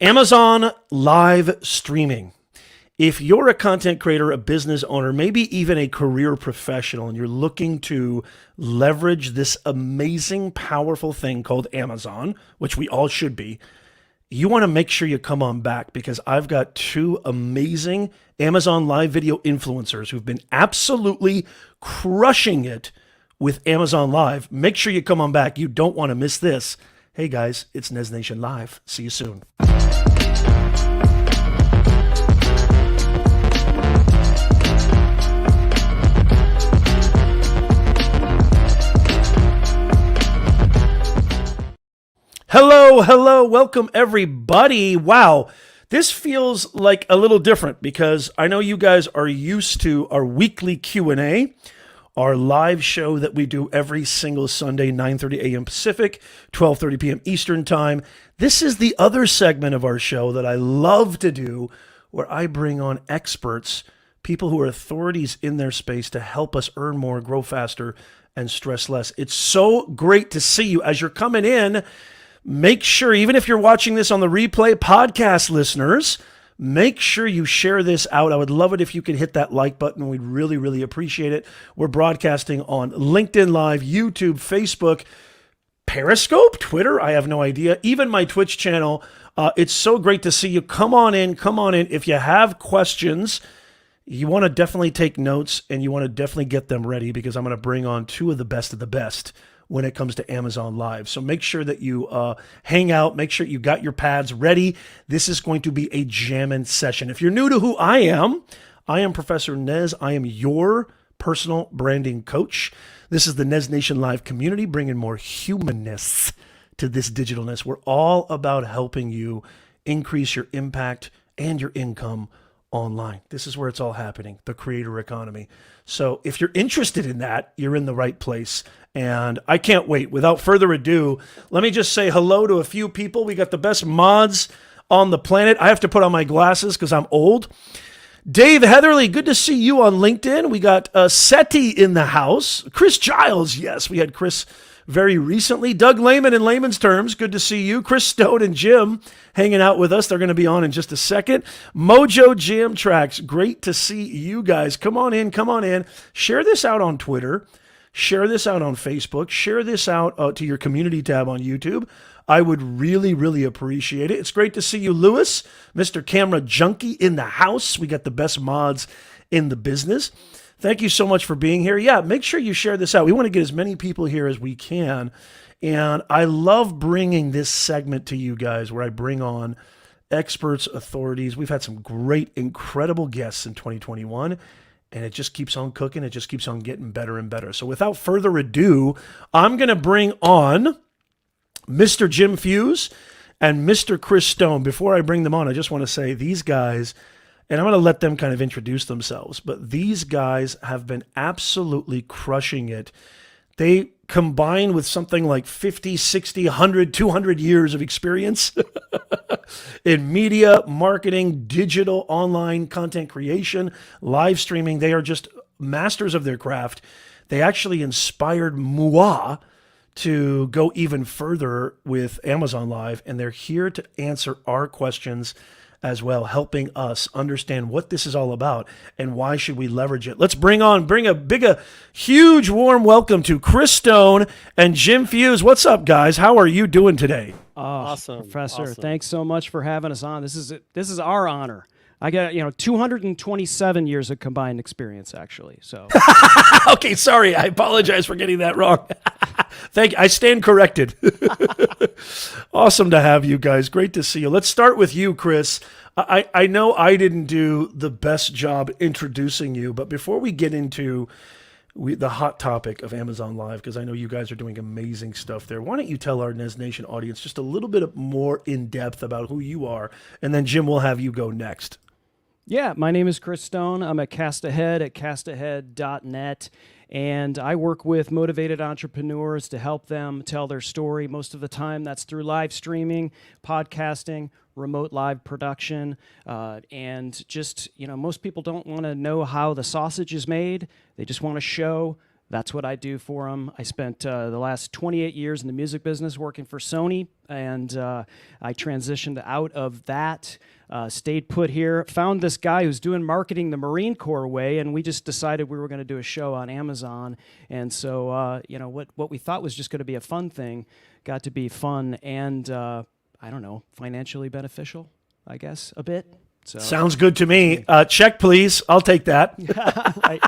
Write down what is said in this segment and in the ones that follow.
Amazon live streaming. If you're a content creator, a business owner, maybe even a career professional, and you're looking to leverage this amazing, powerful thing called Amazon, which we all should be, you want to make sure you come on back because I've got two amazing Amazon live video influencers who've been absolutely crushing it with Amazon Live. Make sure you come on back. You don't want to miss this. Hey guys, it's Nez Nation Live. See you soon. Hello, welcome everybody. Wow, this feels like a little different because I know you guys are used to our weekly Q&A, our live show that we do every single Sunday, 9:30 a.m. Pacific, 12:30 p.m. Eastern Time. This is the other segment of our show that I love to do where I bring on experts, people who are authorities in their space to help us earn more, grow faster, and stress less. It's so great to see you as you're coming in. Make sure, even if you're watching this on the replay, podcast listeners, make sure you share this out. I would love it if you could hit that like button. We'd really, really appreciate it. We're broadcasting on LinkedIn Live, YouTube, Facebook, Periscope, Twitter. I have no idea. Even my Twitch channel. It's so great to see you. Come on in. If you have questions, you want to definitely take notes and you want to definitely get them ready because I'm going to bring on two of the best when it comes to Amazon Live. So make sure that you hang out. Make sure you got your pads ready. This is going to be a jammin' session. If you're new to who I am Professor Nez. I am your personal branding coach. This is the Nez Nation Live community, bringing more humanness to this digitalness. We're all about helping you increase your impact and your income online. This is where it's all happening, the creator economy. So if you're interested in that, you're in the right place. And I can't wait. Without further ado, let me just say hello to a few people. We got the best mods on the planet. I have to put on my glasses because I'm old. Dave Heatherly, good to see you on LinkedIn. We got Seti in the house. Chris Giles, yes, we had Chris very recently. Doug Lehman in Layman's Terms, good to see you. Chris Stone and Jim hanging out with us. They're going to be on in just a second. Mojo Jam Tracks, great to see you guys. Come on in. Share this out on Twitter. Share this out on Facebook. Share this out to your community tab on YouTube. I would really, really appreciate it. It's great to see you, Lewis, Mr. Camera Junkie in the house. We got the best mods in the business. Thank you so much for being here. Yeah, make sure you share this out. We want to get as many people here as we can. And I love bringing this segment to you guys where I bring on experts, authorities. We've had some great, incredible guests in 2021. And it just keeps on cooking. It just keeps on getting better and better. So without further ado, I'm going to bring on Mr. Jim Fuse and Mr. Chris Stone. Before I bring them on, I just want to say these guys, and I'm going to let them kind of introduce themselves, but these guys have been absolutely crushing it. They combine with something like 50, 60, 100, 200 years of experience in media, marketing, digital, online content creation, live streaming. They are just masters of their craft. They actually inspired moi to go even further with Amazon Live, and they're here to answer our questions as well, helping us understand what this is all about and why should we leverage it. Let's bring a huge warm welcome to Chris Stone and Jim Fuse. What's up, guys? How are you doing today? Awesome, Professor. Awesome. Thanks so much for having us on. This is our honor. I got 227 years of combined experience, actually. So okay, sorry, I apologize for getting that wrong. Thank you. I stand corrected. Awesome to have you guys. Great to see you. Let's start with you, Chris. I know I didn't do the best job introducing you, but before we get into the hot topic of Amazon Live, because I know you guys are doing amazing stuff there, why don't you tell our Nez Nation audience just a little bit more in depth about who you are, and then Jim will have you go next. yeah, my name is Chris Stone. I'm a cast ahead at castahead.net. And I work with motivated entrepreneurs to help them tell their story. Most of the time, that's through live streaming, podcasting, remote live production, and just, most people don't want to know how the sausage is made. They just want to show That's what I do for them. I spent the last 28 years in the music business working for Sony, and I transitioned out of that, stayed put here, found this guy who's doing marketing the Marine Corps way, and we just decided we were going to do a show on Amazon. And so, what we thought was just going to be a fun thing got to be fun and, I don't know, financially beneficial, I guess, a bit. So, Sounds good to me. Check, please. I'll take that. right.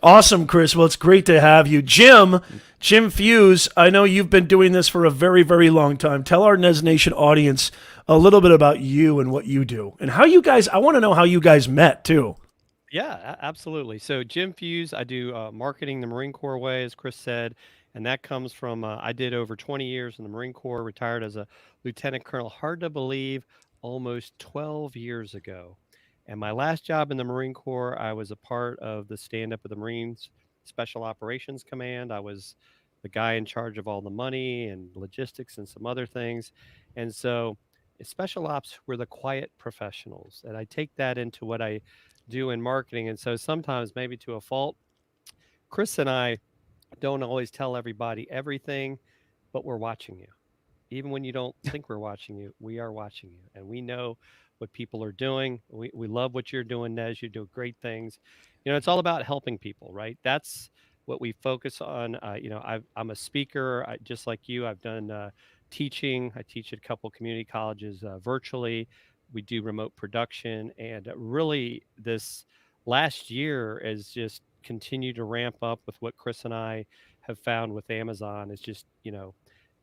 Awesome, Chris. Well, it's great to have you. Jim Fuse, I know you've been doing this for a very, very long time. Tell our Nez Nation audience a little bit about you and what you do. And how you guys, I want to know how you guys met, too. Yeah, absolutely. So Jim Fuse, I do marketing the Marine Corps way, as Chris said, and that comes from I did over 20 years in the Marine Corps, retired as a lieutenant colonel. Hard to believe, almost 12 years ago. And my last job in the Marine Corps, I was a part of the stand-up of the Marines Special Operations Command. I was the guy in charge of all the money and logistics and some other things. And so special ops were the quiet professionals. And I take that into what I do in marketing. And so sometimes, maybe to a fault, Chris and I don't always tell everybody everything, but we're watching you. Even when you don't think we're watching you, we are watching you. And we know what people are doing. We love what you're doing, Nez. You do great things. It's all about helping people, right? That's what we focus on. I'm a speaker, just like you. I've done teaching. I teach at a couple community colleges virtually. We do remote production. And really, this last year has just continued to ramp up with what Chris and I have found with Amazon. It's just,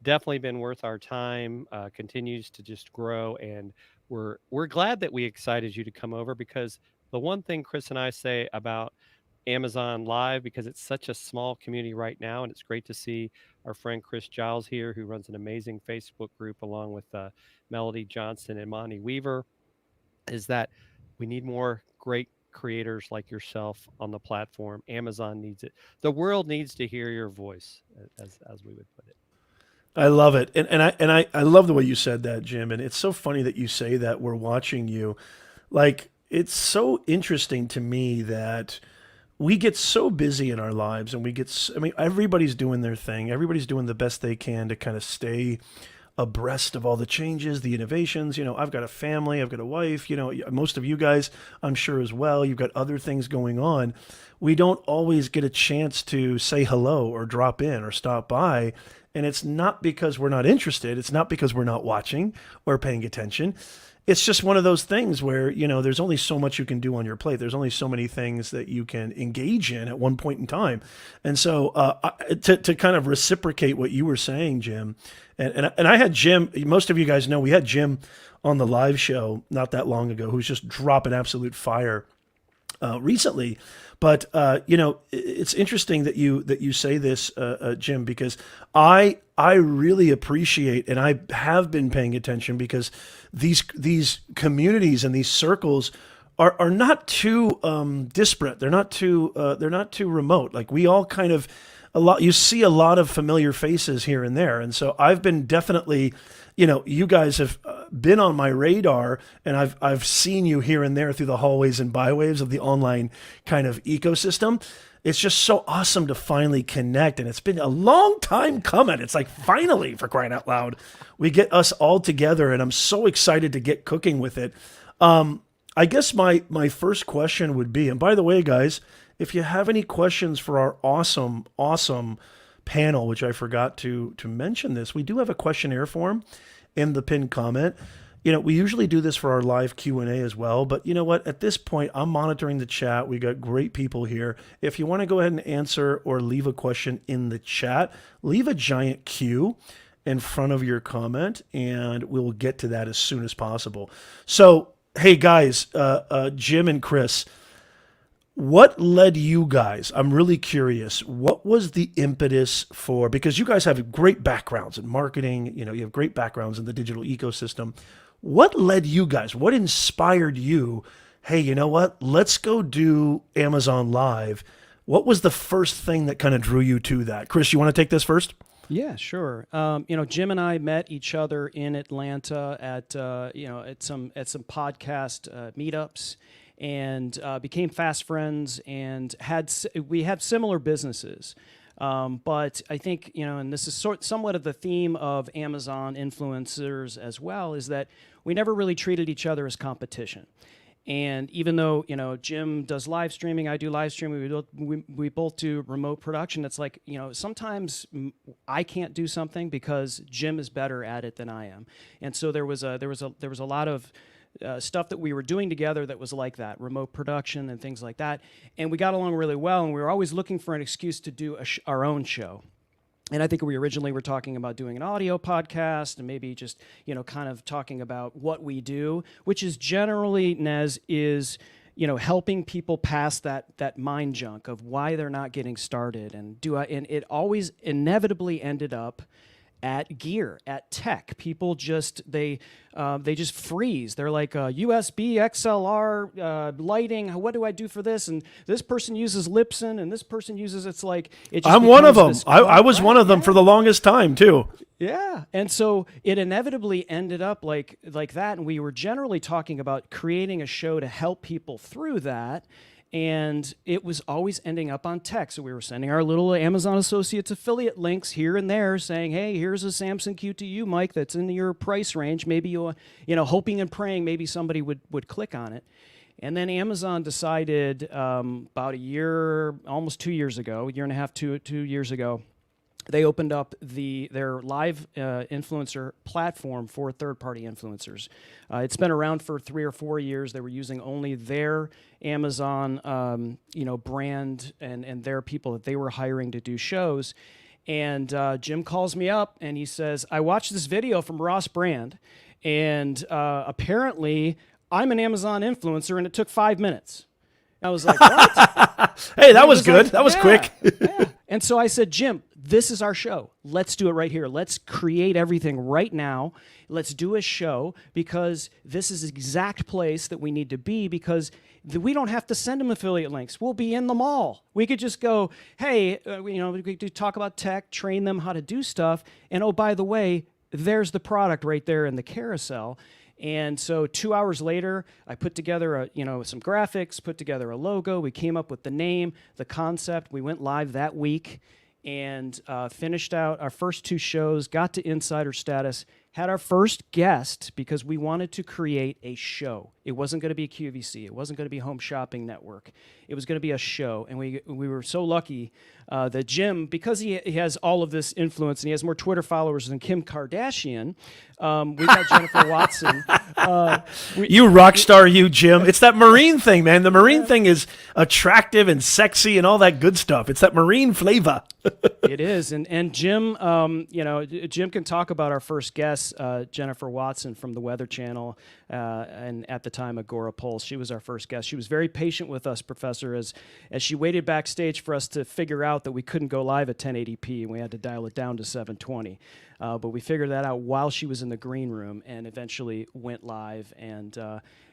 definitely been worth our time, continues to just grow. And we're glad that we excited you to come over, because the one thing Chris and I say about Amazon Live, because it's such a small community right now, and it's great to see our friend Chris Giles here, who runs an amazing Facebook group along with Melody Johnson and Monty Weaver, is that we need more great creators like yourself on the platform. Amazon needs it. The world needs to hear your voice, as we would put it. I love it. And I love the way you said that, Jim. And it's so funny that you say that we're watching you. Like, it's so interesting to me that we get so busy in our lives, and everybody's doing their thing. Everybody's doing the best they can to kind of stay abreast of all the changes, the innovations. I've got a family, I've got a wife, most of you guys, I'm sure as well, you've got other things going on. We don't always get a chance to say hello or drop in or stop by. And it's not because we're not interested. It's not because we're not watching or paying attention. It's just one of those things where, there's only so much you can do on your plate. There's only so many things that you can engage in at one point in time. And so to kind of reciprocate what you were saying, Jim, and I had Jim, most of you guys know, we had Jim on the live show not that long ago, who's just dropping absolute fire recently. But it's interesting that you say this, Jim, because I really appreciate, and I have been paying attention, because these communities and these circles are not too disparate. They're not too remote. Like, we all kind of you see a lot of familiar faces here and there, and so I've been definitely. You guys have been on my radar, and I've seen you here and there through the hallways and byways of the online kind of ecosystem. It's just so awesome to finally connect, and it's been a long time coming. It's like, finally, for crying out loud, we get us all together, and I'm so excited to get cooking with it. I guess my first question would be, and by the way, guys, if you have any questions for our awesome panel, which I forgot to mention this, we do have a questionnaire form in the pinned comment. We usually do this for our live Q&A as well, but you know what? At this point, I'm monitoring the chat. We got great people here. If you want to go ahead and answer or leave a question in the chat, leave a giant Q in front of your comment, and we'll get to that as soon as possible. So, hey guys, Jim and Chris, what led you guys? I'm really curious. What was the impetus for, because you guys have great backgrounds in marketing, you have great backgrounds in the digital ecosystem. What led you guys? What inspired you? Hey, you know what? Let's go do Amazon Live. What was the first thing that kind of drew you to that? Chris, you want to take this first? Yeah, sure. Jim and I met each other in Atlanta at some podcast meetups. and became fast friends, and we had similar businesses. But I think, and this is somewhat of the theme of Amazon influencers as well, is that we never really treated each other as competition. And even though, Jim does live streaming, I do live streaming, we both do remote production, it's like, sometimes I can't do something because Jim is better at it than I am. And so there was a lot of stuff that we were doing together that was like that, remote production and things like that. And we got along really well, and we were always looking for an excuse to do our own show. And I think we originally were talking about doing an audio podcast and maybe just, kind of talking about what we do, which is generally, Nez, is, helping people past that mind junk of why they're not getting started. And it always inevitably ended up at gear, at tech. People just, they just freeze. They're like, USB, XLR, lighting, what do I do for this? And this person uses Lipson, and this person uses, it's like, it just I'm one of them. this- I was one of them for the longest time, too. Yeah, and so it inevitably ended up like that, and we were generally talking about creating a show to help people through that, and it was always ending up on tech. So we were sending our little Amazon Associates affiliate links here and there saying, hey, here's a Samsung Q2U mic that's in your price range. Maybe you'll, hoping and praying maybe somebody would click on it. And then Amazon decided about almost 2 years ago, a year and a half, 2 years ago, they opened up their live influencer platform for third-party influencers. It's been around for 3 or 4 years. They were using only their Amazon, brand and their people that they were hiring to do shows. And Jim calls me up and he says, I watched this video from Ross Brand, and apparently I'm an Amazon influencer, and it took 5 minutes. I was like, what? Hey, that was good. That was quick. Yeah. And so I said, Jim, this is our show. Let's do it right here. Let's create everything right now. Let's do a show, because this is the exact place that we need to be, because we don't have to send them affiliate links. We'll be in the mall. We could just go, hey, we could talk about tech, train them how to do stuff. And oh, by the way, there's the product right there in the carousel. And so 2 hours later, I put together some graphics, put together a logo. We came up with the name, the concept. We went live that week and finished out our first 2 shows, got to insider status, had our first guest because we wanted to create a show. It wasn't going to be a QVC. It wasn't going to be a Home Shopping Network. It was going to be a show. And we were so lucky that Jim, because he has all of this influence and he has more Twitter followers than Kim Kardashian, we got Jennifer Watson. You rock star, you, Jim. It's that marine thing, man. The marine thing is attractive and sexy and all that good stuff. It's that marine flavor. It is. And Jim, Jim can talk about our first guest, Jennifer Watson from the Weather Channel, and at the time Agora Pulse. She was our first guest. She was very patient with us, Professor, as she waited backstage for us to figure out that we couldn't go live at 1080p and we had to dial it down to 720. But we figured that out while she was in the green room and eventually went live. And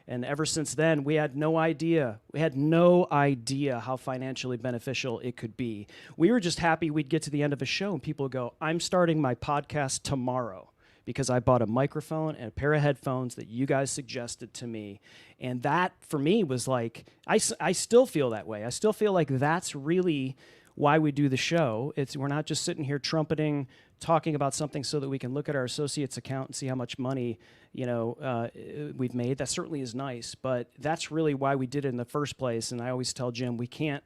ever since then, we had no idea. We had no idea how financially beneficial it could be. We were just happy we'd get to the end of a show and people would go, I'm starting my podcast tomorrow, because I bought a microphone and a pair of headphones that you guys suggested to me. And that, for me, was like, I still feel that way. I still feel like that's really why we do the show. We're not just sitting here trumpeting, talking about something so that we can look at our associates account and see how much money we've made. That certainly is nice, but that's really why we did it in the first place. And I always tell Jim, we can't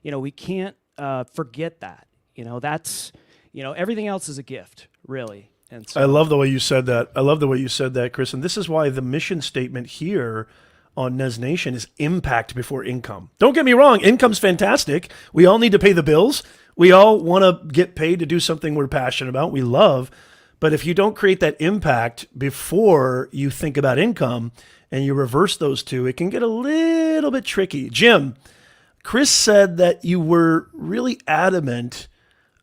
forget that. That's, everything else is a gift, really. And so, I love the way you said that. Chris. And this is why the mission statement here on Nez Nation is impact before income. Don't get me wrong. Income's fantastic. We all need to pay the bills. We all want to get paid to do something we're passionate about, we love. But if you don't create that impact before you think about income and you reverse those two, it can get a little bit tricky. Jim, Chris said that you were really adamant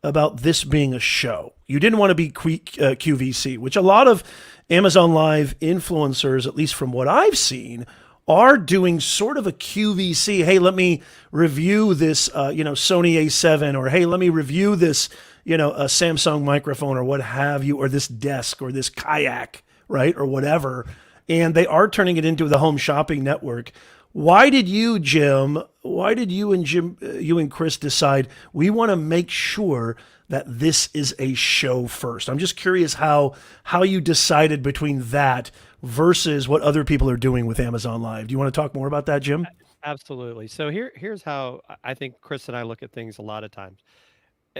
about this being a show. You didn't want to be QVC, which a lot of Amazon Live influencers, at least from what I've seen, are doing sort of a QVC. Hey, let me review this, Sony A7, or hey, let me review this, a Samsung microphone or what have you, or this desk or this kayak, right, or whatever. And they are turning it into the Home Shopping Network. Why did you, Jim? Why did you and you and Chris decide we want to make sure that this is a show first? I'm just curious how you decided between that versus what other people are doing with Amazon Live. Do you want to talk more about that, Jim? Absolutely. So here's how I think Chris and I look at things a lot of times.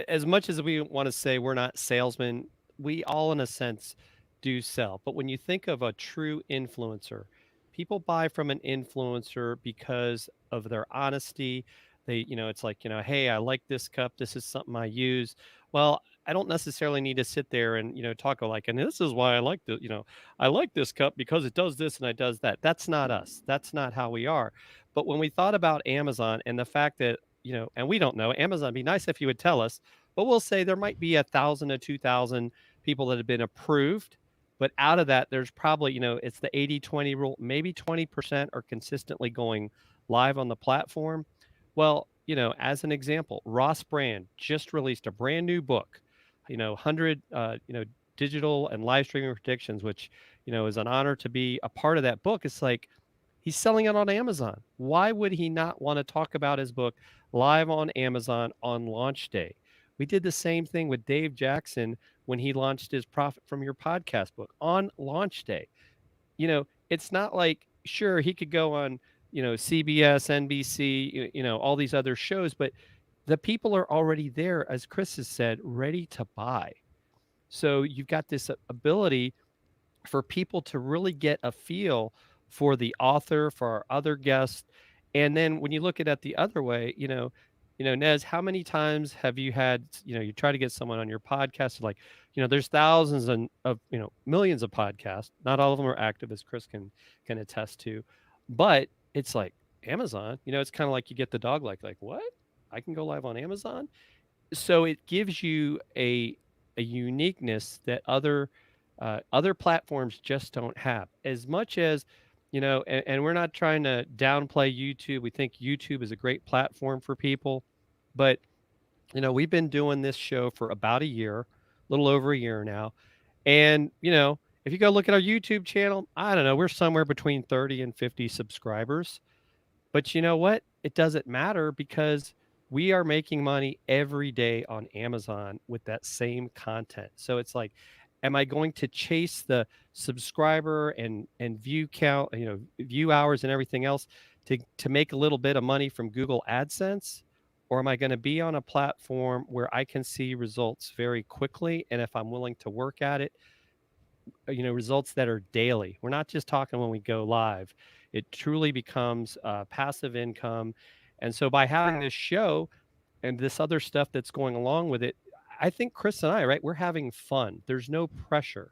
As much as we want to say we're not salesmen, we all in a sense do sell. But when you think of a true influencer, people buy from an influencer because of their honesty. They, it's like, hey, I like this cup. This is something I use. Well, I don't necessarily need to sit there and, talk like, and this is why I like the, I like this cup because it does this and it does that. That's not us. That's not how we are. But when we thought about Amazon and the fact that, and we don't know, Amazon, be nice if you would tell us, but we'll say there might be 1,000 to 2,000 people that have been approved. But out of that, there's probably, it's the 80-20 rule. Maybe 20% are consistently going live on the platform. Well, as an example, Ross Brand just released a brand new book, 100, digital and live streaming predictions, which, is an honor to be a part of that book. It's like he's selling it on Amazon. Why would he not want to talk about his book live on Amazon on launch day? We did the same thing with Dave Jackson when he launched his Profit from Your Podcast book on launch day. It's not like, sure, he could go on, CBS, NBC, all these other shows, but the people are already there, as Chris has said, ready to buy. So you've got this ability for people to really get a feel for the author, for our other guests. And then when you look at it the other way, Nez, how many times have you had, you try to get someone on your podcast, like, there's thousands of millions of podcasts. Not all of them are active, as Chris can attest to, but it's like Amazon, it's kind of like you get the dog, like what? I can go live on Amazon. So it gives you a uniqueness that other platforms just don't have. As much as, and we're not trying to downplay YouTube. We think YouTube is a great platform for people, but we've been doing this show for about a year, a little over a year now. And, if you go look at our YouTube channel, I don't know, we're somewhere between 30 and 50 subscribers. But you know what? It doesn't matter because we are making money every day on Amazon with that same content. So it's like, am I going to chase the subscriber and view count, view hours and everything else to make a little bit of money from Google AdSense? Or am I going to be on a platform where I can see results very quickly? And if I'm willing to work at it, results that are daily. We're not just talking when we go live. It truly becomes passive income. And so by having this show and this other stuff that's going along with it, I think Chris and I, right, we're having fun. There's no pressure.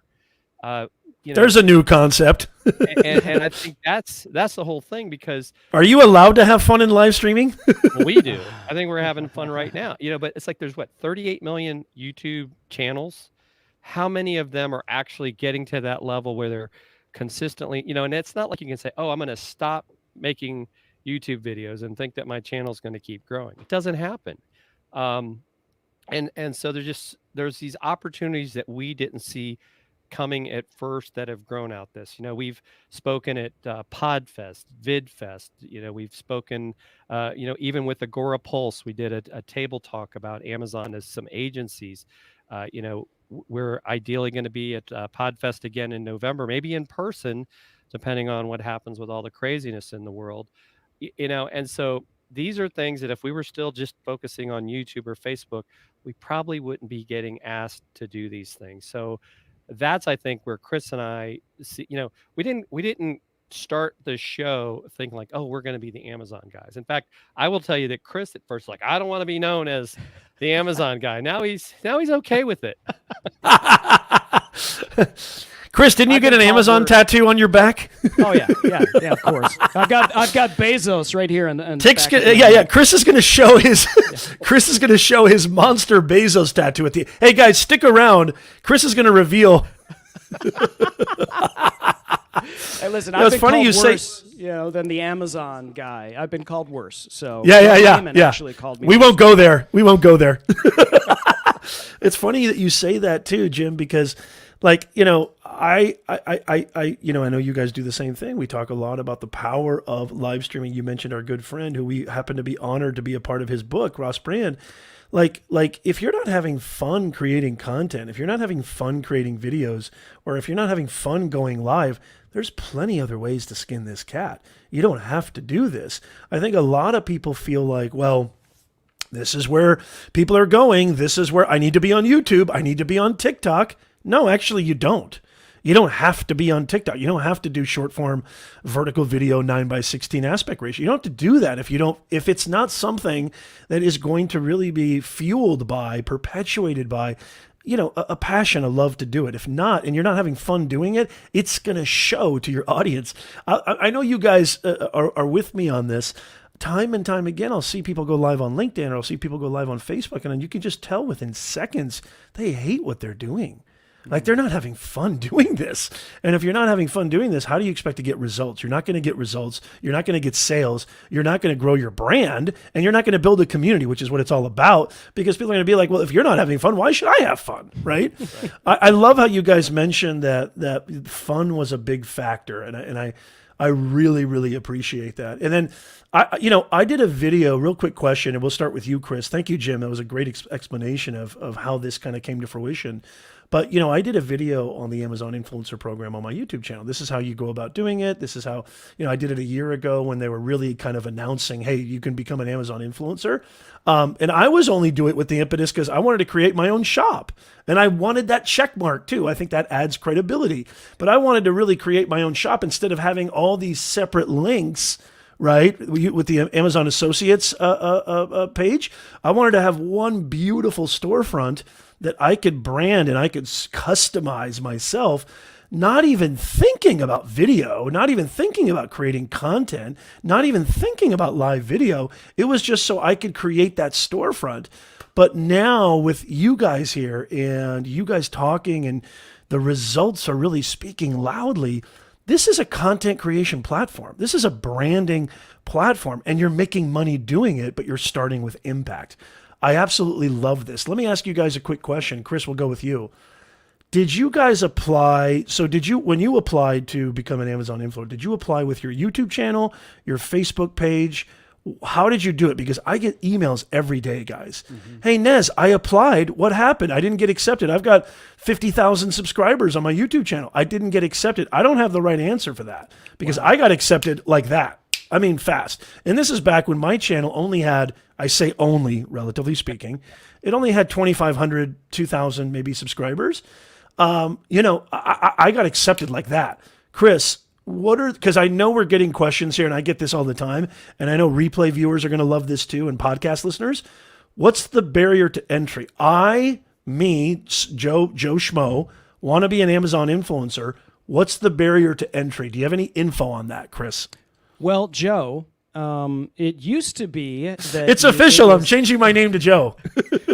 There's a new concept. and I think that's the whole thing, because are you allowed to have fun in live streaming? we do. I think we're having fun right now. But it's like there's 38 million YouTube channels. How many of them are actually getting to that level where they're consistently, and it's not like you can say, oh, I'm going to stop making YouTube videos and think that my channel is going to keep growing. It doesn't happen. And so there's these opportunities that we didn't see coming at first that have grown out this. We've spoken at Podfest, VidFest. We've spoken, even with Agora Pulse, we did a table talk about Amazon as some agencies. We're ideally going to be at Podfest again in November, maybe in person, depending on what happens with all the craziness in the world. And so these are things that if we were still just focusing on YouTube or Facebook, we probably wouldn't be getting asked to do these things. So that's, I think, where Chris and I see, we didn't start the show thinking like, oh, we're going to be the Amazon guys. In fact, I will tell you that Chris at first, like, I don't want to be known as the Amazon guy. Now he's okay with it. Chris, didn't you get an Amazon tattoo on your back? Oh yeah, of course. I've got Bezos right here, and Chris is going to show his monster Bezos tattoo at the. Hey guys, stick around. Chris is going to reveal. Hey, listen, I've been called worse, than the Amazon guy. I've been called worse. So actually called me. We won't go there. It's funny that you say that too, Jim, because, like, I know you guys do the same thing. We talk a lot about the power of live streaming. You mentioned our good friend who we happen to be honored to be a part of his book, Ross Brand. Like if you're not having fun creating content, if you're not having fun creating videos, or if you're not having fun going live, there's plenty other ways to skin this cat. You don't have to do this. I think a lot of people feel like, well, this is where people are going. This is where I need to be on YouTube. I need to be on TikTok. No, actually, you don't. You don't have to be on TikTok. You don't have to do short form vertical video 9:16 aspect ratio. You don't have to do that if it's not something that is going to really be fueled by, perpetuated by, a passion, a love to do it. If not, and you're not having fun doing it, it's going to show to your audience. I know you guys are with me on this. Time and time again, I'll see people go live on LinkedIn, or I'll see people go live on Facebook, and then you can just tell within seconds they hate what they're doing. Like, they're not having fun doing this. And if you're not having fun doing this, how do you expect to get results? You're not going to get results. You're not going to get sales. You're not going to grow your brand, and you're not going to build a community, which is what it's all about, because people are going to be like, well, if you're not having fun, why should I have fun? Right? I love how you guys mentioned that fun was a big factor. And I really, really appreciate that. And then I did a video, real quick question, and we'll start with you, Chris. Thank you, Jim. That was a great explanation of how this kind of came to fruition. But, I did a video on the Amazon Influencer Program on my YouTube channel. This is how you go about doing it. This is how, I did it a year ago when they were really kind of announcing, hey, you can become an Amazon influencer. And I was only doing it with the impetus because I wanted to create my own shop. And I wanted that check mark too. I think that adds credibility. But I wanted to really create my own shop instead of having all these separate links, right, with the Amazon Associates page. I wanted to have one beautiful storefront that I could brand and I could customize myself, not even thinking about video, not even thinking about creating content, not even thinking about live video. It was just so I could create that storefront. But now with you guys here and you guys talking, and the results are really speaking loudly, this is a content creation platform. This is a branding platform, and you're making money doing it, but you're starting with impact. I absolutely love this. Let me ask you guys a quick question. Chris, we'll go with you. Did you guys apply? So when you applied to become an Amazon influencer, did you apply with your YouTube channel, your Facebook page? How did you do it? Because I get emails every day, guys. Mm-hmm. Hey, Nez, I applied. What happened? I didn't get accepted. I've got 50,000 subscribers on my YouTube channel. I didn't get accepted. I don't have the right answer for that, because I got accepted like that. I mean, fast. And this is back when my channel only had, I say only, relatively speaking, it only had 2,500, 2,000 maybe subscribers. I got accepted like that. Chris, because I know we're getting questions here, and I get this all the time, and I know replay viewers are going to love this too, and podcast listeners. What's the barrier to entry? Joe Schmo, want to be an Amazon influencer. What's the barrier to entry? Do you have any info on that, Chris? Well, Joe, it used to be that it's official. I'm changing my name to Joe.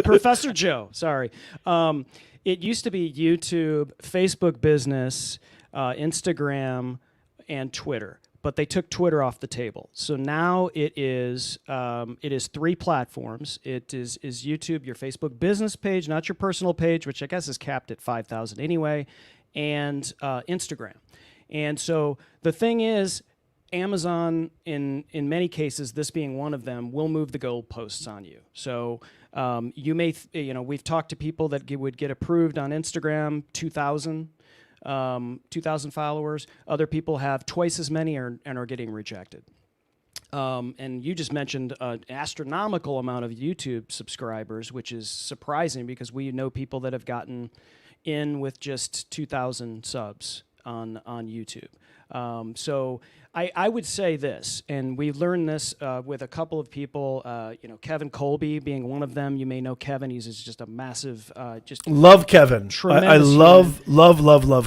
Professor Joe. Sorry. It used to be YouTube, Facebook Business, Instagram, and Twitter, but they took Twitter off the table. So now it is 3 platforms. It is YouTube, your Facebook Business page, not your personal page, which I guess is capped at 5,000 anyway, and Instagram. And so the thing is, Amazon, in many cases, this being one of them, will move the goalposts on you. So you may, we've talked to people that would get approved on Instagram, 2,000 followers. Other people have twice as many and are getting rejected. And you just mentioned an astronomical amount of YouTube subscribers, which is surprising because we know people that have gotten in with just 2,000 subs on YouTube. So I would say this, and we learned this with a couple of people, Kevin Colby being one of them. You may know Kevin. He's just a massive, just love Kevin. I love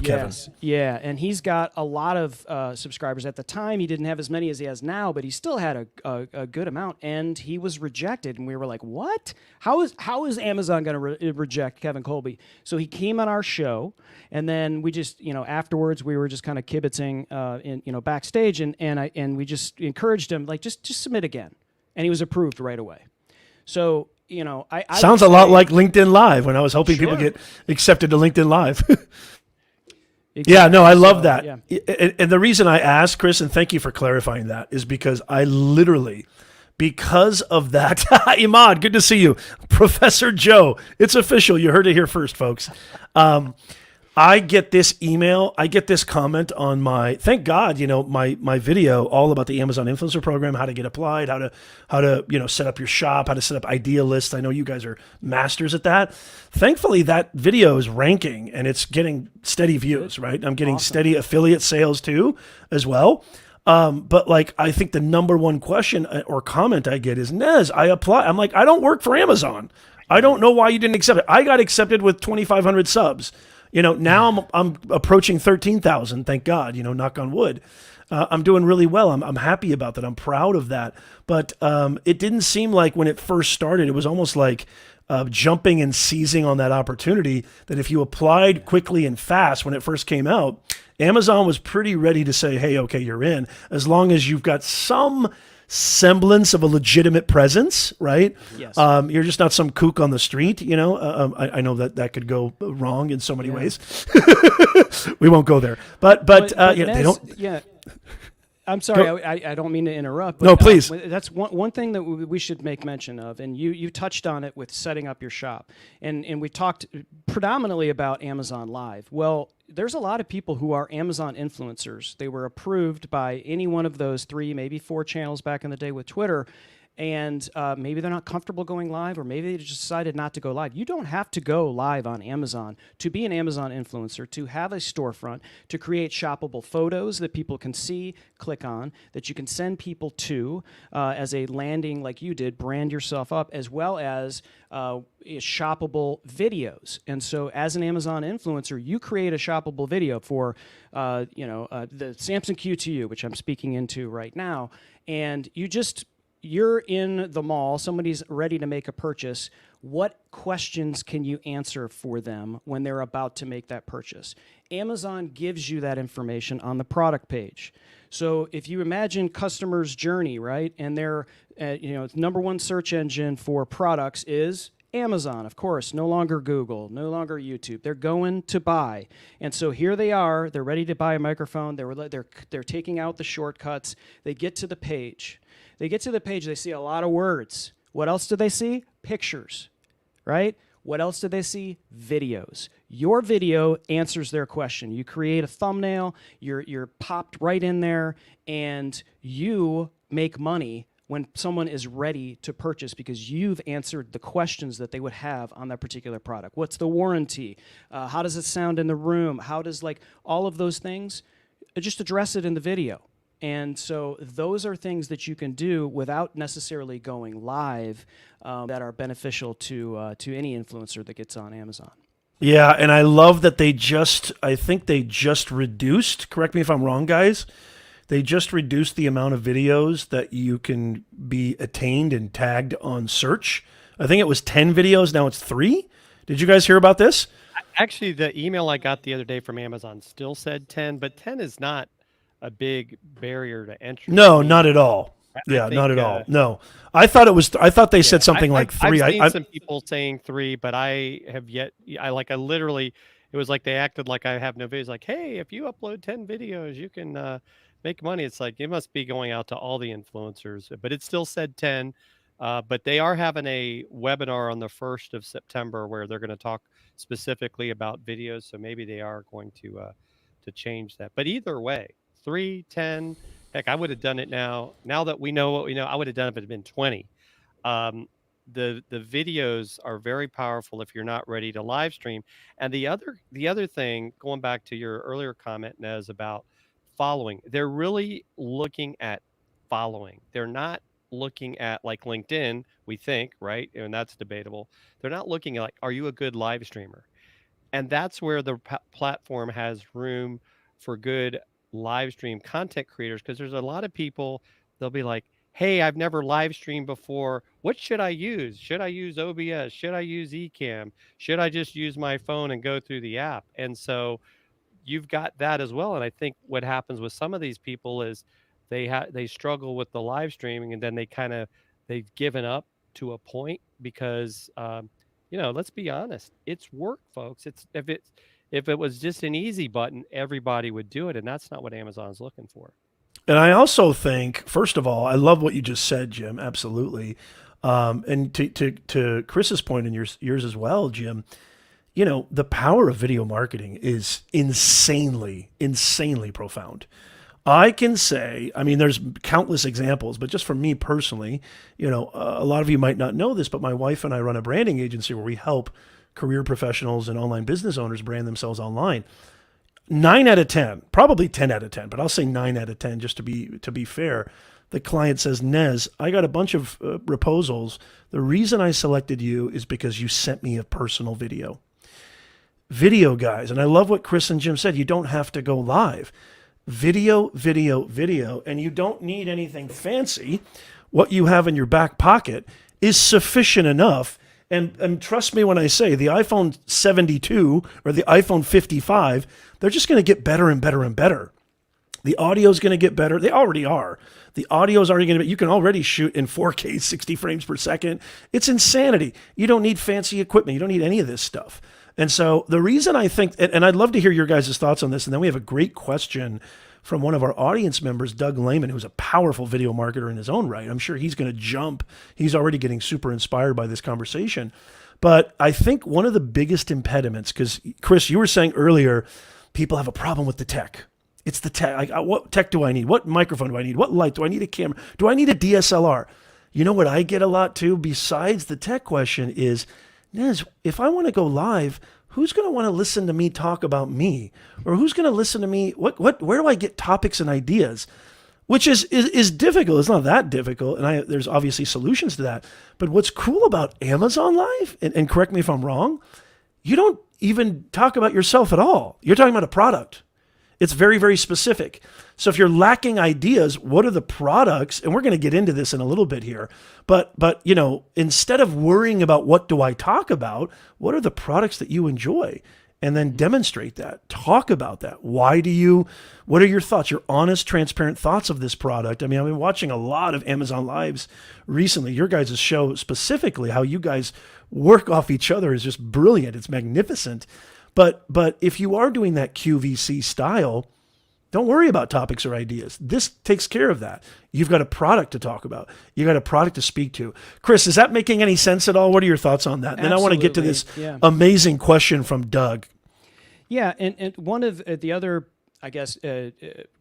Kevin. Yes. Yeah, and he's got a lot of subscribers. At the time, he didn't have as many as he has now, but he still had a good amount, and he was rejected. And we were like, what? How is Amazon going to reject Kevin Colby? So he came on our show, and then we just, afterwards, we were just kind of kibitzing backstage, and we just encouraged him, like, just submit again, and he was approved right away. So I sounds a lot like LinkedIn Live when I was helping people get accepted to LinkedIn Live. Yeah, no, I Exactly. love So that. yeah, And the reason I asked, Chris, and thank you for clarifying that, is because I literally, because of that, Imad, good to see you. Professor Joe, it's official. You heard it here first, folks. Um, I get this email, I get this comment on my, thank God, my video all about the Amazon influencer program, how to get applied, how to set up your shop, how to set up idea lists. I know you guys are masters at that. Thankfully, that video is ranking and it's getting steady views, right? I'm getting awesome. steady affiliate sales too, as well. But like, I think the number one question or comment I get is, Nez, I apply. I'm like, I don't work for Amazon. I don't know why you didn't accept it. I got accepted with 2,500 subs. Now I'm approaching 13,000. Thank God. Knock on wood. I'm doing really well. I'm happy about that. I'm proud of that. But it didn't seem like when it first started, it was almost like jumping and seizing on that opportunity. That if you applied quickly and fast when it first came out, Amazon was pretty ready to say, "Hey, okay, you're in," as long as you've got some semblance of a legitimate presence, right? Yes. You're just not some kook on the street, I know that could go wrong in so many ways. We won't go there, but they Nez, don't. yeah. I'm sorry, I don't mean to interrupt. But, No, please. that's one thing that we should make mention of, and you touched on it with setting up your shop, and we talked predominantly about Amazon Live. Well, there's a lot of people who are Amazon influencers. They were approved by any one of those 3, maybe 4 channels back in the day with Twitter, and maybe they're not comfortable going live, or maybe they just decided not to go live. You don't have to go live on Amazon to be an Amazon influencer, to have a storefront, to create shoppable photos that people can see, click on, that you can send people to as a landing like you did, brand yourself up, as well as shoppable videos. And so as an Amazon influencer, you create a shoppable video for the Samsung Q2U, which I'm speaking into right now, and you're in the mall, somebody's ready to make a purchase. What questions can you answer for them when they're about to make that purchase? Amazon gives you that information on the product page. So if you imagine customers' journey, right, and their number one search engine for products is Amazon, of course, no longer Google, no longer YouTube. They're going to buy. And so here they are, they're ready to buy a microphone, they're taking out the shortcuts, they get to the page. They get to the page, they see a lot of words. What else do they see? Pictures, right? What else do they see? Videos. Your video answers their question. You create a thumbnail, you're popped right in there, and you make money when someone is ready to purchase because you've answered the questions that they would have on that particular product. What's the warranty? How does it sound in the room? How does all of those things? Just address it in the video. And so those are things that you can do without necessarily going live that are beneficial to any influencer that gets on Amazon. Yeah, and I love that I think they just reduced, correct me if I'm wrong, guys, they just reduced the amount of videos that you can be attained and tagged on search. I think it was 10 videos, now it's 3. Did you guys hear about this? Actually, the email I got the other day from Amazon still said 10, but 10 is not a big barrier to entry. No, not at all. I Yeah, think, not at all. No, I thought they said something like 3. I've seen some people saying 3, but I have yet. I literally, it was like they acted like I have no videos. Like, hey, if you upload 10 videos, you can make money. It's like it must be going out to all the influencers, but it still said 10. But they are having a webinar on the 1st of September where they're going to talk specifically about videos. So maybe they are going to change that. But either way, 3, 10. Heck, I would have done it now. Now that we know what we know, I would have done it if it had been 20. The videos are very powerful if you're not ready to live stream. And the other thing, going back to your earlier comment, Nez, about following, they're really looking at following. They're not looking at like LinkedIn, we think, right? And that's debatable. They're not looking at like, are you a good live streamer? And that's where the platform has room for good live stream content creators, because there's a lot of people, they'll be like, hey, I've never live streamed before. What should I use? Should I use OBS? Should I use Ecamm? Should I just use my phone and go through the app? And so you've got that as well. And I think what happens with some of these people is they struggle with the live streaming, and then they've given up to a point because let's be honest. It's work, folks. If it was just an easy button, everybody would do it, and that's not what Amazon's looking for. And I also think, first of all, I love what you just said, Jim. Absolutely. And to Chris's point and yours as well, Jim, the power of video marketing is insanely, insanely profound. I can say, I mean, there's countless examples, but just for me personally, a lot of you might not know this, but my wife and I run a branding agency where we help career professionals and online business owners brand themselves online. 9 out of 10, probably 10 out of 10, but I'll say 9 out of 10 just to be fair. The client says, Nez, I got a bunch of proposals. The reason I selected you is because you sent me a personal video. Video, guys, and I love what Chris and Jim said. You don't have to go live. Video, video, video, and you don't need anything fancy. What you have in your back pocket is sufficient enough. And trust me when I say the iPhone 72 or the iPhone 55, they're just going to get better and better and better. The audio is going to get better. They already are. The audio is already going to be, you can already shoot in 4K, 60 frames per second. It's insanity. You don't need fancy equipment. You don't need any of this stuff. And so the reason I think, and I'd love to hear your guys' thoughts on this, and then we have a great question from one of our audience members, Doug Lehman, who's a powerful video marketer in his own right. I'm sure he's going to jump. He's already getting super inspired by this conversation. But I think one of the biggest impediments, because Chris, you were saying earlier, people have a problem with the tech. It's the tech. Like, what tech do I need? What microphone do I need? What light? Do I need a camera? Do I need a DSLR? You know what I get a lot too, besides the tech question, is, Nez, if I want to go live, who's going to want to listen to me talk about me? Or who's going to listen to me? Where do I get topics and ideas? Which is difficult. It's not that difficult. And there's obviously solutions to that. But what's cool about Amazon Live, and correct me if I'm wrong, you don't even talk about yourself at all. You're talking about a product. It's very, very specific. So if you're lacking ideas, what are the products? And we're going to get into this in a little bit here. But instead of worrying about what do I talk about, what are the products that you enjoy? And then demonstrate that. Talk about that. What are your thoughts, your honest, transparent thoughts of this product? I mean, I've been watching a lot of Amazon Lives recently. Your guys' show specifically, how you guys work off each other is just brilliant. It's magnificent. But if you are doing that QVC style, don't worry about topics or ideas. This takes care of that. You've got a product to talk about. You got a product to speak to. Chris, is that making any sense at all? What are your thoughts on that? And then I want to get to this amazing question from Doug. Yeah, and one of the other, I guess,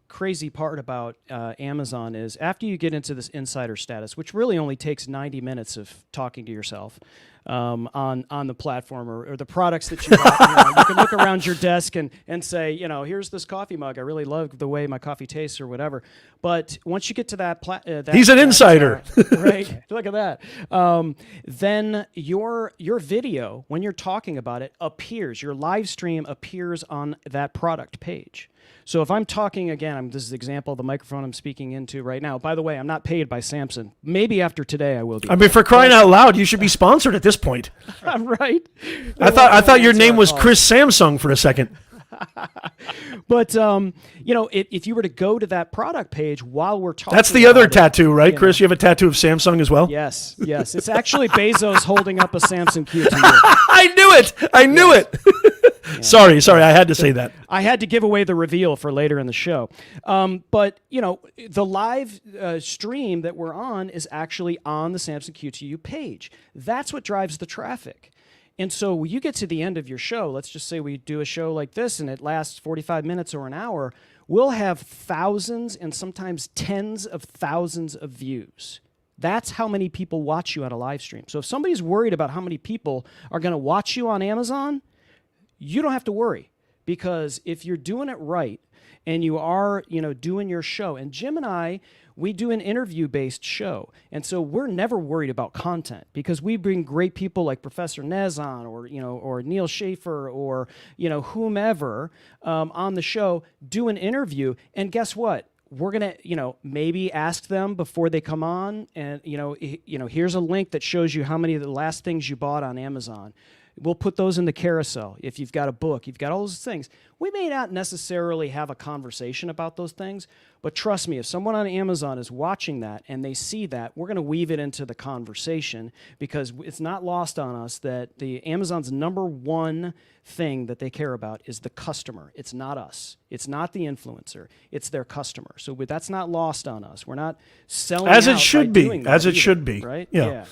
crazy part about Amazon is after you get into this insider status, which really only takes 90 minutes of talking to yourself on the platform or the products that you bought. You can look around your desk and say, here's this coffee mug. I really love the way my coffee tastes or whatever. But once you get to that he's an insider, right? Look at that. Then your video, when you're talking about it, appears. Your live stream appears on that product page. So if I'm talking again, this is the example of the microphone I'm speaking into right now. By the way, I'm not paid by Samsung. Maybe after today I will be. I mean, for crying out loud, you should be sponsored at this point. Right? I thought your name was Chris Samsung for a second. But if you were to go to that product page while we're talking, that's the other tattoo, right, Chris? You have a tattoo of Samsung as well. Yes. It's actually Bezos holding up a Samsung Q2. I knew it. Yeah. Sorry, I had to say that. I had to give away the reveal for later in the show. But the live stream that we're on is actually on the Samsung Q2U page. That's what drives the traffic. And so when you get to the end of your show, let's just say we do a show like this and it lasts 45 minutes or an hour, we'll have thousands and sometimes tens of thousands of views. That's how many people watch you at a live stream. So if somebody's worried about how many people are going to watch you on Amazon, you don't have to worry, because if you're doing it right and you are, doing your show, and Jim and I, we do an interview-based show, and so we're never worried about content because we bring great people like Professor Nez on, or Neil Schaefer, or whomever on the show, do an interview, and guess what? We're gonna, maybe ask them before they come on, and here's a link that shows you how many of the last things you bought on Amazon. We'll put those in the carousel. If you've got a book, you've got all those things. We may not necessarily have a conversation about those things, but trust me, if someone on Amazon is watching that and they see that, we're going to weave it into the conversation, because it's not lost on us that the Amazon's number one thing that they care about is the customer. It's not us. It's not the influencer. It's their customer. So that's not lost on us. We're not selling As it out should by be. doing As that it either, should be. right? Yeah.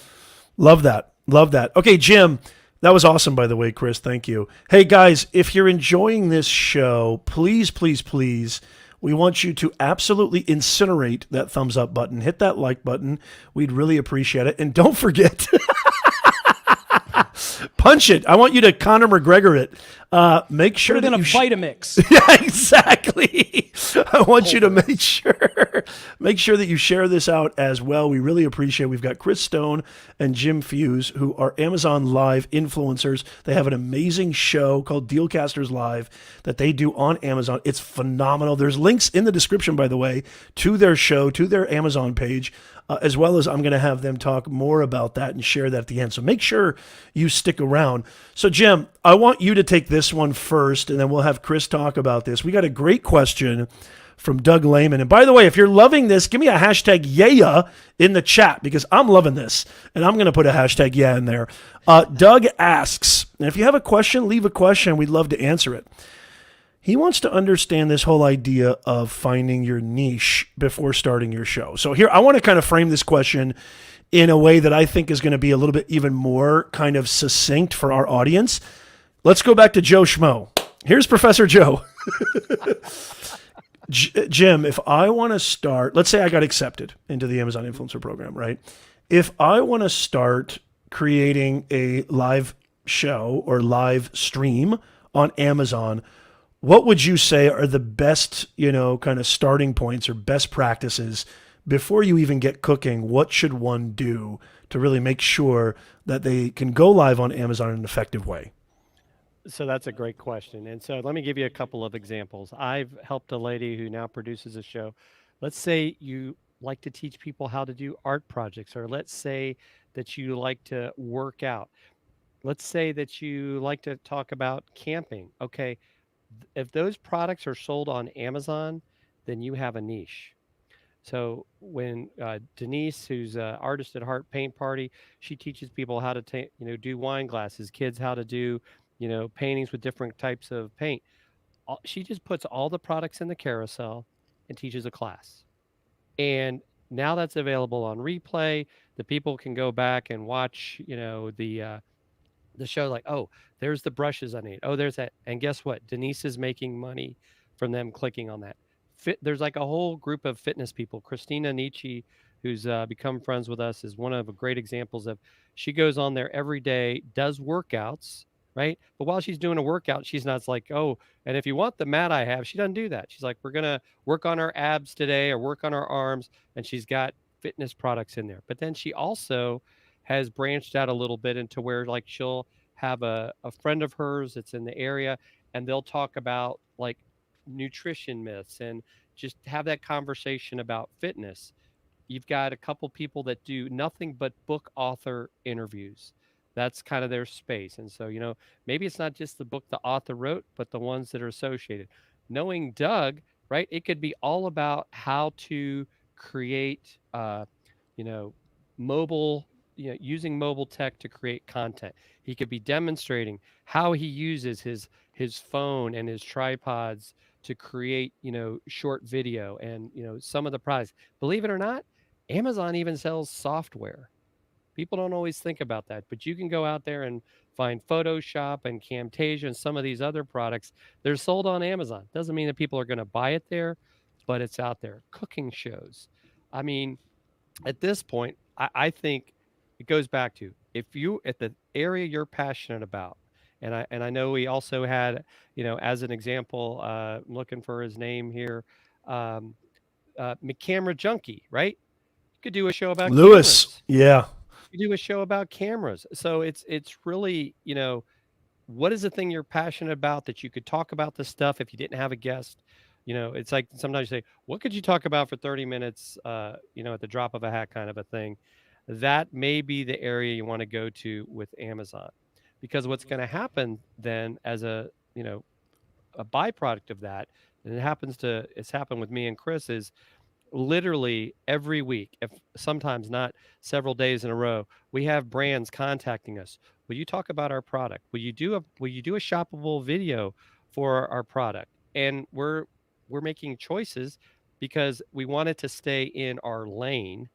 Love that. Love that. Okay, Jim, that was awesome, by the way, Chris. Thank you. Hey, guys, if you're enjoying this show, please, please, please, we want you to absolutely incinerate that thumbs up button. Hit that like button. We'd really appreciate it. And don't forget, punch it. I want you to Conor McGregor it. Make sure Put it that in a Vitamix. Yeah, exactly. I want you to make sure that you share this out as well. We really appreciate it. We've got Chris Stone and Jim Fuse, who are Amazon Live influencers. They have an amazing show called Dealcasters Live that they do on Amazon. It's phenomenal. There's links in the description, by the way, to their show, to their Amazon page, as well as I'm going to have them talk more about that and share that at the end. So make sure you stick around. So, Jim, I want you to take this one first, and then we'll have Chris talk about this. We got a great question from Doug Lehman. And by the way, if you're loving this, give me a hashtag yeah in the chat, because I'm loving this, and I'm going to put a hashtag yeah in there. Doug asks, and if you have a question, leave a question. We'd love to answer it. He wants to understand this whole idea of finding your niche before starting your show. So here, I want to kind of frame this question in a way that I think is going to be a little bit even more kind of succinct for our audience. Let's go back to Joe Schmo. Here's Professor Joe. Jim, if I want to start, let's say I got accepted into the Amazon Influencer Program, right? If I want to start creating a live show or live stream on Amazon, what would you say are the best, kind of starting points or best practices before you even get cooking? What should one do to really make sure that they can go live on Amazon in an effective way? So that's a great question. And so let me give you a couple of examples. I've helped a lady who now produces a show. Let's say you like to teach people how to do art projects, or let's say that you like to work out. Let's say that you like to talk about camping. Okay, if those products are sold on Amazon, then you have a niche. So when Denise, who's an artist at Heart Paint Party, she teaches people how to do wine glasses, kids how to do paintings with different types of paint. She just puts all the products in the carousel and teaches a class. And now that's available on replay. The people can go back and watch, the show, like, oh, there's the brushes I need. Oh, there's that. And guess what? Denise is making money from them clicking on that. There's like a whole group of fitness people. Christina Nietzsche, who's become friends with us, is one of the great examples of, she goes on there every day, does workouts, right? But while she's doing a workout, she's not like, oh, and if you want the mat I have, she doesn't do that. She's like, we're going to work on our abs today or work on our arms. And she's got fitness products in there. But then she also has branched out a little bit into where, like, she'll have a friend of hers that's in the area, and they'll talk about like nutrition myths and just have that conversation about fitness. You've got a couple people that do nothing but book author interviews. That's kind of their space. And so, maybe it's not just the book the author wrote, but the ones that are associated. Knowing Doug, right? It could be all about how to create, mobile, using mobile tech to create content. He could be demonstrating how he uses his phone and his tripods to create, short video and, some of the products. Believe it or not, Amazon even sells software. People don't always think about that, but you can go out there and find Photoshop and Camtasia and some of these other products. They're sold on Amazon. Doesn't mean that people are going to buy it there, but it's out there. Cooking shows. I mean, at this point, I think it goes back to, if you at the area you're passionate about, and I know we also had, as an example, looking for his name here, um, camera junkie, right? You could do a show about Lewis. cameras. Yeah. You do a show about cameras. So it's really, what is the thing you're passionate about that you could talk about this stuff if you didn't have a guest? It's like sometimes you say, what could you talk about for 30 minutes, at the drop of a hat kind of a thing. That may be the area you want to go to with Amazon, because what's going to happen then as a a byproduct of that, and it's happened with me and Chris, is literally every week, if sometimes not several days in a row, we have brands contacting us. Will you talk about our product? Will you do a shoppable video for our product? And we're making choices because we want it to stay in our lane.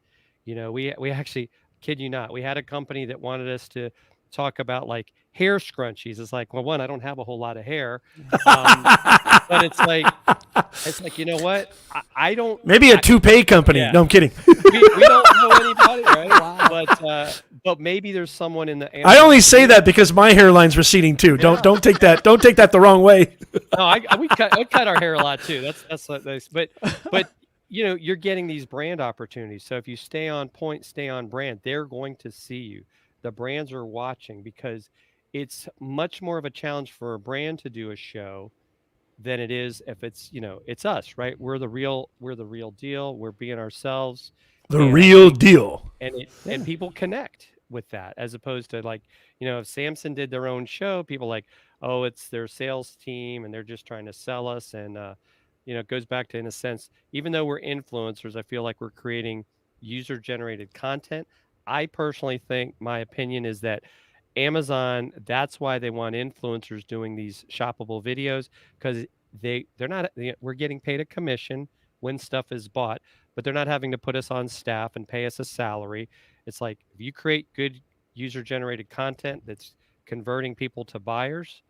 We actually, kid you not, we had a company that wanted us to talk about like hair scrunchies. It's like, well, one, I don't have a whole lot of hair. But it's like, you know what? I don't. Maybe a toupee company. Yeah. No, I'm kidding. We don't know anybody, right? Wow. But maybe there's someone in the. I only say that because my hairline's receding too. Yeah. Don't take that the wrong way. No, we cut our hair a lot too. That's what nice. But you're getting these brand opportunities. So if you stay on point, stay on brand, they're going to see you. The brands are watching because it's much more of a challenge for a brand to do a show than it is if it's us, right? We're the real deal. We're being ourselves. The real deal. And people connect with that, as opposed to like, if Samson did their own show, people like, oh, it's their sales team and they're just trying to sell us. And, it goes back to, in a sense, even though we're influencers, I feel like we're creating user generated content. I personally think, my opinion is that Amazon, that's why they want influencers doing these shoppable videos, because we're getting paid a commission when stuff is bought, but they're not having to put us on staff and pay us a salary. It's like, if you create good user generated content that's converting people to buyers,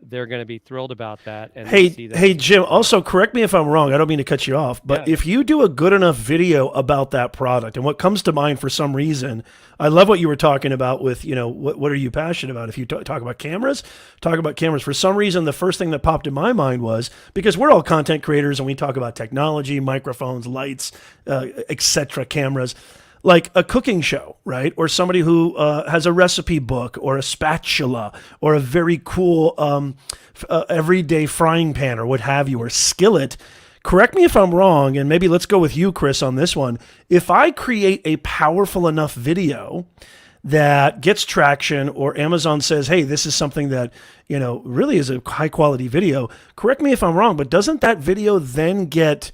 they're going to be thrilled about that. And hey, Jim, also correct me if I'm wrong. I don't mean to cut you off, but if you do a good enough video about that product, and what comes to mind for some reason, I love what you were talking about with, what are you passionate about? If you talk about cameras, For some reason, the first thing that popped in my mind was, because we're all content creators and we talk about technology, microphones, lights, etc., cameras, like a cooking show, right? Or somebody who has a recipe book or a spatula or a very cool everyday frying pan or what have you, or skillet. Correct me if I'm wrong, and maybe let's go with you, Chris, on this one. If I create a powerful enough video that gets traction, or Amazon says, hey, this is something that, really is a high quality video, correct me if I'm wrong, but doesn't that video then get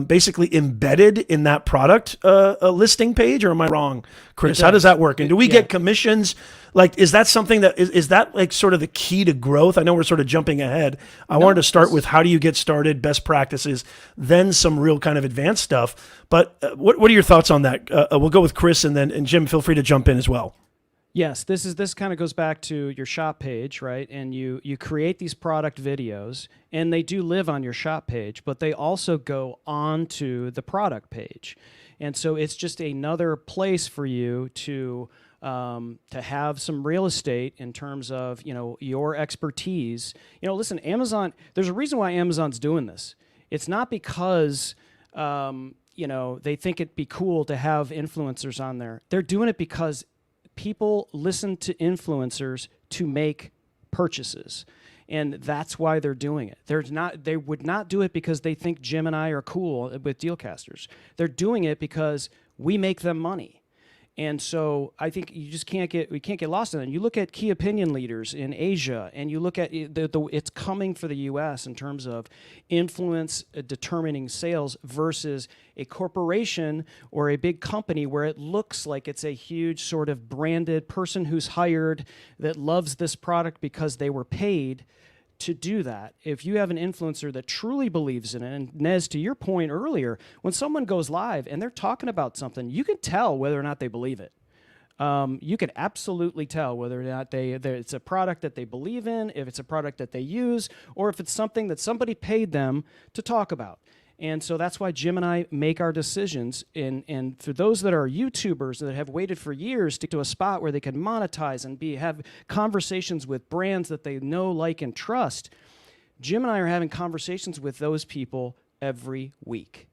basically embedded in that product listing page, or am I wrong, Chris? How does that work? And do we get commissions? Like, is that something that is that like sort of the key to growth? I know we're sort of jumping ahead. I wanted to start with how do you get started, best practices, then some real kind of advanced stuff. But what are your thoughts on that? We'll go with Chris, and Jim, feel free to jump in as well. Yes, this kind of goes back to your shop page, right? And you create these product videos, and they do live on your shop page, but they also go onto the product page. And so it's just another place for you to have some real estate in terms of, your expertise. Listen, Amazon, there's a reason why Amazon's doing this. It's not because they think it'd be cool to have influencers on there. They're doing it because people listen to influencers to make purchases, and that's why they're doing it. They would not do it because they think Jim and I are cool with Dealcasters. They're doing it because we make them money. And so I think we can't get lost in it. You look at key opinion leaders in Asia, and you look at it's coming for the U.S. in terms of influence determining sales versus a corporation or a big company where it looks like it's a huge sort of branded person who's hired that loves this product because they were paid to do that. If you have an influencer that truly believes in it, and Nez, to your point earlier, when someone goes live and they're talking about something, you can tell whether or not they believe it. You can absolutely tell whether or not it's a product that they believe in, if it's a product that they use, or if it's something that somebody paid them to talk about. And so that's why Jim and I make our decisions. And for those that are YouTubers that have waited for years to get to a spot where they can monetize and have conversations with brands that they know, like, and trust, Jim and I are having conversations with those people every week.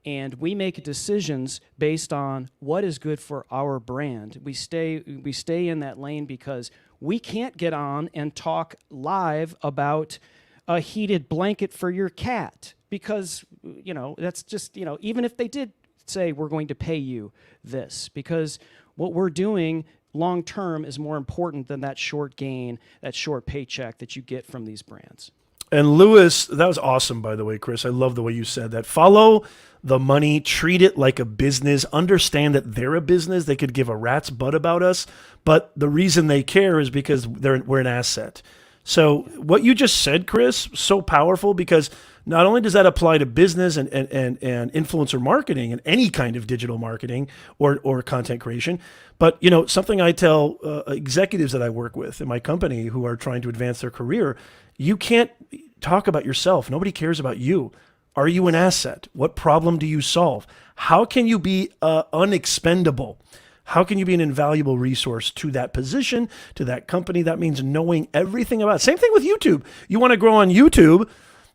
And we make decisions based on what is good for our brand. We stay in that lane because we can't get on and talk live about a heated blanket for your cat. Because, that's just, even if they did say we're going to pay you this, because what we're doing long term is more important than that short gain, that short paycheck that you get from these brands. And Lewis, that was awesome, by the way, Chris. I love the way you said that. Follow the money, treat it like a business, understand that they're a business. They could give a rat's butt about us, but the reason they care is because we're an asset. So what you just said, Chris, so powerful, because not only does that apply to business and influencer marketing and any kind of digital marketing or content creation, but something I tell executives that I work with in my company who are trying to advance their career, you can't talk about yourself. Nobody cares about you. Are you an asset? What problem do you solve? How can you be unexpendable? How can you be an invaluable resource to that position, to that company? That means knowing everything about it. Same thing with YouTube. You want to grow on YouTube,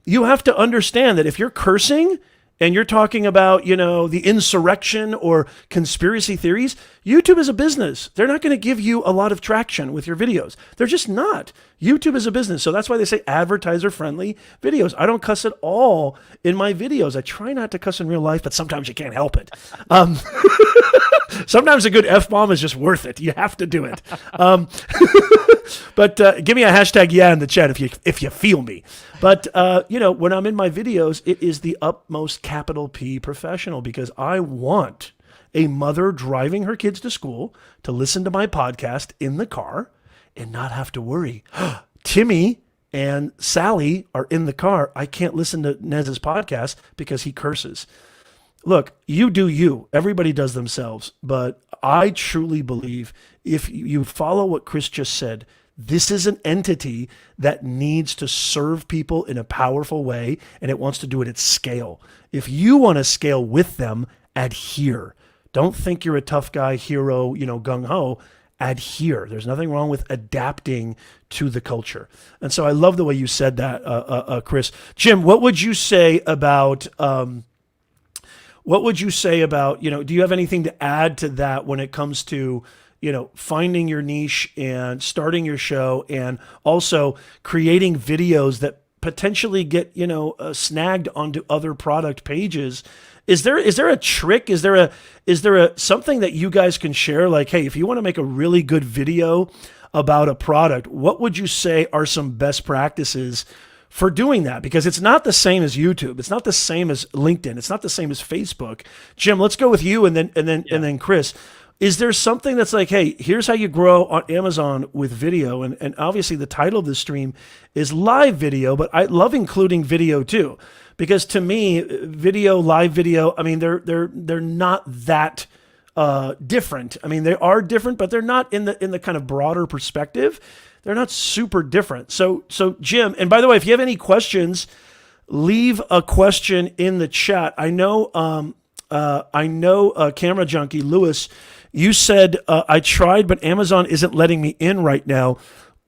you have to understand that if you're cursing and you're talking about, the insurrection or conspiracy theories, YouTube is a business. They're not going to give you a lot of traction with your videos. They're just not. YouTube is a business. So that's why they say advertiser-friendly videos. I don't cuss at all in my videos. I try not to cuss in real life, but sometimes you can't help it. Sometimes a good F-bomb is just worth it. You have to do it. But give me a hashtag yeah in the chat if you feel me. But, when I'm in my videos, it is the utmost capital P professional, because I want a mother driving her kids to school to listen to my podcast in the car and not have to worry. Timmy and Sally are in the car. I can't listen to Nez's podcast because he curses. Look, you do you. Everybody does themselves. But I truly believe if you follow what Chris just said, this is an entity that needs to serve people in a powerful way, and it wants to do it at scale. If you want to scale with them, adhere. Don't think you're a tough guy, hero, gung-ho. Adhere. There's nothing wrong with adapting to the culture. And so I love the way you said that, Chris. Jim, what would you say about... do you have anything to add to that when it comes to, finding your niche and starting your show, and also creating videos that potentially get, snagged onto other product pages? Is there a trick? Is there a something that you guys can share? Like, hey, if you want to make a really good video about a product, what would you say are some best practices for doing that? Because it's not the same as YouTube. It's not the same as LinkedIn. It's not the same as Facebook. Jim, let's go with you and then Chris. Is there something that's like, hey, here's how you grow on Amazon with video? And obviously the title of the stream is live video, but I love including video too, because to me, live video, I mean, they're not that different. I mean, they are different, but they're not in the kind of broader perspective. They're not super different. So Jim, and by the way, if you have any questions, leave a question in the chat. I know Camera Junkie Lewis, you said I tried, but Amazon isn't letting me in right now.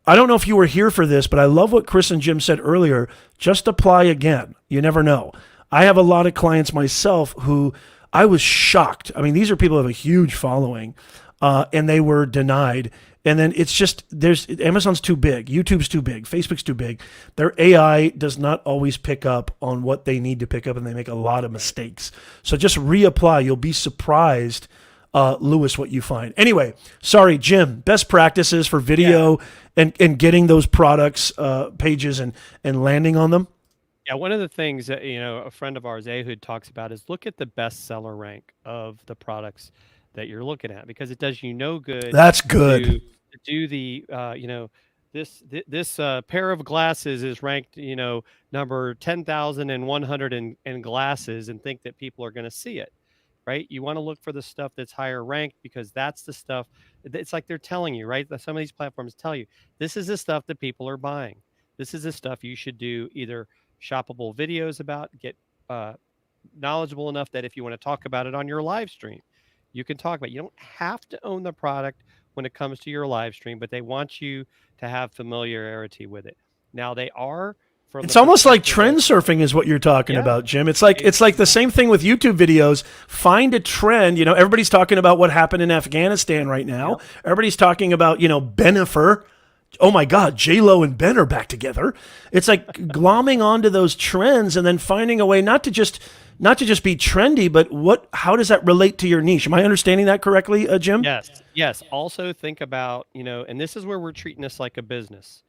I don't know if you were here for this, but I love what Chris and Jim said earlier. Just apply again. You never know. I have a lot of clients myself who I was shocked. I mean, these are people who have a huge following, and they were denied. And then it's just, Amazon's too big, YouTube's too big, Facebook's too big. Their AI does not always pick up on what they need to pick up, and they make a lot of mistakes. So just reapply. You'll be surprised, Lewis, what you find. Anyway, sorry, Jim, best practices for video and getting those products, pages and landing on them. Yeah, one of the things that, a friend of ours, Ehud, talks about is look at the bestseller rank of the products that you're looking at, because it does you no good. That's good. To do the, this pair of glasses is ranked, number 10,100 in glasses, and think that people are going to see it, right? You want to look for the stuff that's higher ranked, because that's the stuff. It's like they're telling you, right? Some of these platforms tell you this is the stuff that people are buying. This is the stuff you should do either shoppable videos about, get knowledgeable enough that if you want to talk about it on your live stream, you can talk about it. You don't have to own the product when it comes to your live stream, but they want you to have familiarity with it. Now they are from it's almost like trend surfing is what you're talking about, Jim. It's like the same thing with YouTube videos. Find a trend. Everybody's talking about what happened in Afghanistan right now. Yep. Everybody's talking about, Benifer. Oh my God, J-Lo and Ben are back together. It's like glomming onto those trends and then finding a way not to just not to just be trendy, but how does that relate to your niche? Am I understanding that correctly, Jim? Yes, yes. Also think about, and this is where we're treating this like a business.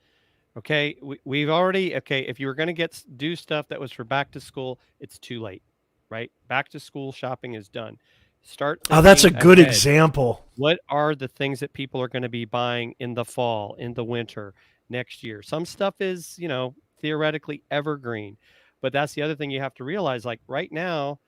Okay, we've already, okay, if you were going to do stuff that was for back to school, it's too late, right? Back to school shopping is done. Start Oh, that's a thinking good ahead. example. What are the things that people are going to be buying in the fall, in the winter, next year? Some stuff is, theoretically evergreen, but that's the other thing you have to realize. Like right now,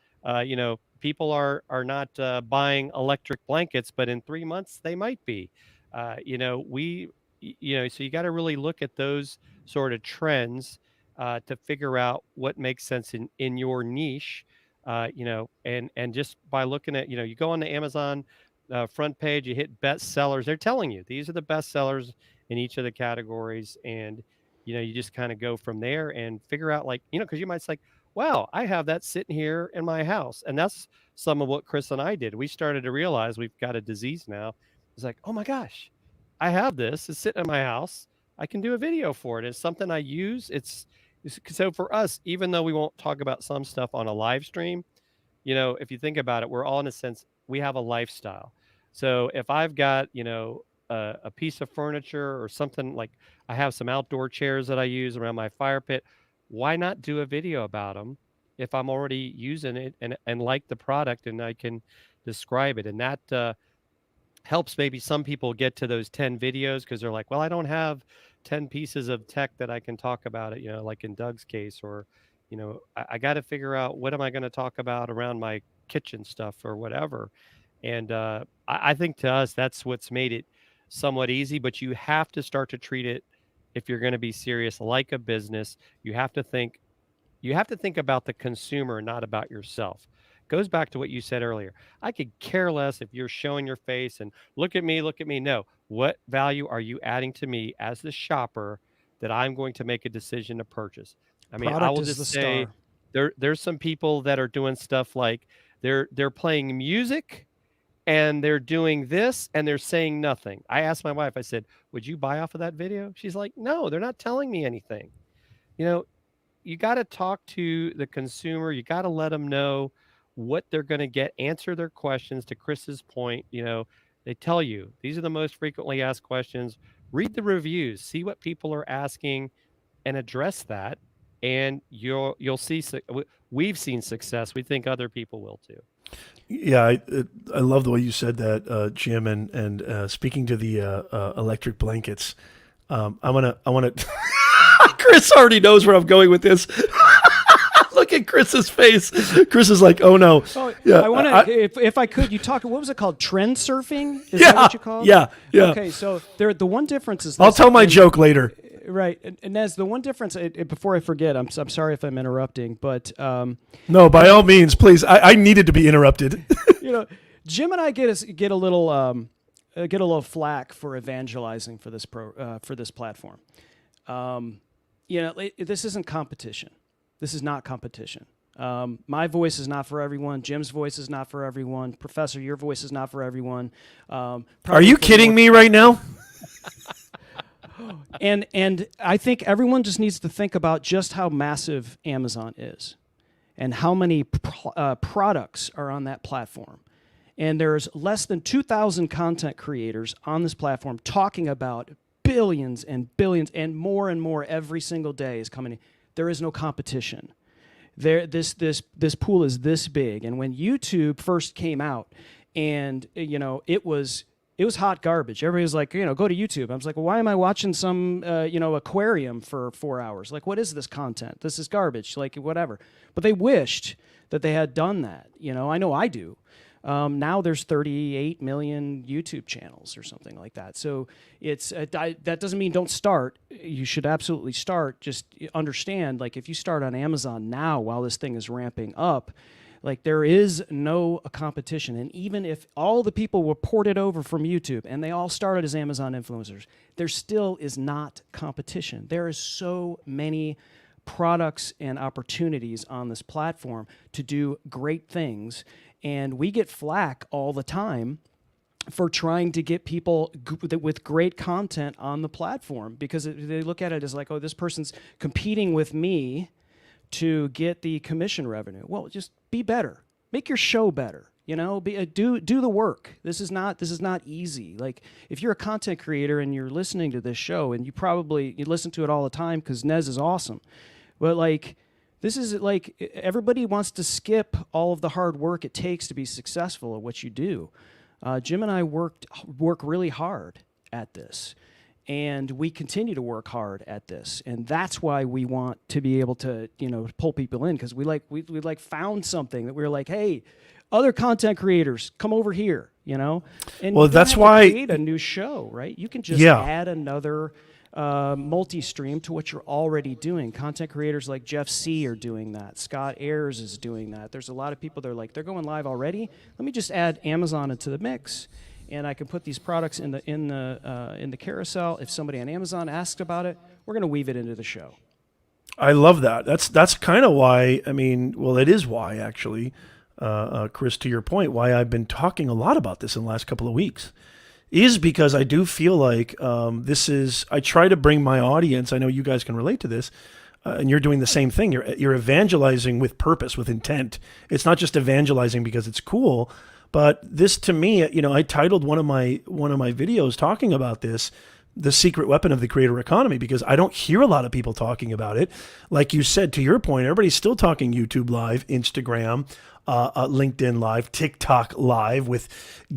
people are not buying electric blankets, but in 3 months they might be. So you got to really look at those sort of trends to figure out what makes sense in your niche. And just by looking at, you go on the Amazon front page, you hit best sellers. They're telling you these are the best sellers in each of the categories, and you just kind of go from there and figure out, like, because you might say, wow, I have that sitting here in my house. And that's some of what Chris and I did. We started to realize we've got a disease now. It's like, oh my gosh, I have this. It's sitting in my house. I can do a video for it. It's something I use. So for us, even though we won't talk about some stuff on a live stream, if you think about it, we're all, in a sense, we have a lifestyle. So if I've got, a piece of furniture or something, like I have some outdoor chairs that I use around my fire pit, why not do a video about them if I'm already using it and like the product, and I can describe it? And that helps maybe some people get to those 10 videos, because they're like, well, I don't have 10 pieces of tech that I can talk about it, like in Doug's case, or, I got to figure out what am I going to talk about around my kitchen stuff or whatever. And I think to us, that's what's made it somewhat easy, but you have to start to treat it, if you're going to be serious, like a business. You have to think about the consumer, not about yourself. Goes back to what you said earlier. I could care less if you're showing your face and look at me, look at me. No, what value are you adding to me as the shopper that I'm going to make a decision to purchase? I mean, I Product will is the just say star. there's some people that are doing stuff like they're playing music and they're doing this and they're saying nothing. I asked my wife, I said, would you buy off of that video? She's like, no, they're not telling me anything. You know, you got to talk to the consumer. You got to let them know what they're going to get, answer their questions. To Chris's point, they tell you these are the most frequently asked questions. Read the reviews, see what people are asking, and address that. And you'll see. We've seen success. We think other people will too. Yeah, I love the way you said that, Jim. And speaking to the electric blankets, I want to. Chris already knows where I'm going with this. Look at Chris's face. Chris is like, "Oh no." Oh, Yeah, I want to, if I could, you talk. What was it called? Trend surfing? Is yeah, that what you call it? yeah, yeah. Okay, so the one difference is. I'll this, tell my and- joke later. Right, and Nez, the one difference. Before I forget, I'm sorry if I'm interrupting, but No, by all means, please. I needed to be interrupted. Jim and I get a little flack for evangelizing for this platform. This isn't competition. This is not competition. My voice is not for everyone. Jim's voice is not for everyone. Professor, your voice is not for everyone. Are you kidding me right now? And I think everyone just needs to think about just how massive Amazon is and how many products are on that platform. And there's less than 2,000 content creators on this platform talking about billions and billions and more every single day is coming in. There is no competition. This pool is this big. And when YouTube first came out, and it was hot garbage. Everybody was like, go to YouTube. I was like, well, why am I watching some aquarium for 4 hours? Like, what is this content? This is garbage. Like, whatever. But they wished that they had done that. I know I do. Now there's 38 million YouTube channels or something like that. So it's that doesn't mean don't start. You should absolutely start. Just understand, like, if you start on Amazon now while this thing is ramping up, like, there is no competition. And even if all the people were ported over from YouTube and they all started as Amazon influencers, there still is not competition. There is so many products and opportunities on this platform to do great things. And we get flack all the time for trying to get people with great content on the platform, because they look at it as like, oh, this person's competing with me to get the commission revenue. Well, just be better. Make your show better. You know, do the work. This is not easy. Like, if you're a content creator and you're listening to this show, and you listen to it all the time because Nez is awesome, but like, this is like, everybody wants to skip all of the hard work it takes to be successful at what you do. Jim and I work really hard at this, and we continue to work hard at this, and that's why we want to be able to, you know, pull people in, because we found something that we were like, hey, other content creators, come over here, you know? And well, that's why create a new show, right? You can just add another multi-stream to what you're already doing. Content creators like Jeff C. are doing that. Scott Ayers is doing that. There's a lot of people that are like, they're going live already. Let me just add Amazon into the mix, and I can put these products in the carousel. If somebody on Amazon asks about it, we're going to weave it into the show. I love that. That's kind of why. I mean, well, it is why actually. Chris, to your point, why I've been talking a lot about this in the last couple of weeks is because I do feel like I try to bring my audience, I know you guys can relate to this, and you're doing the same thing. You're evangelizing with purpose, with intent. It's not just evangelizing because it's cool, but this, to me, you know, I titled one of my videos talking about this, the secret weapon of the creator economy, because I don't hear a lot of people talking about it. Like you said, to your point, everybody's still talking YouTube Live, Instagram, LinkedIn Live, TikTok Live with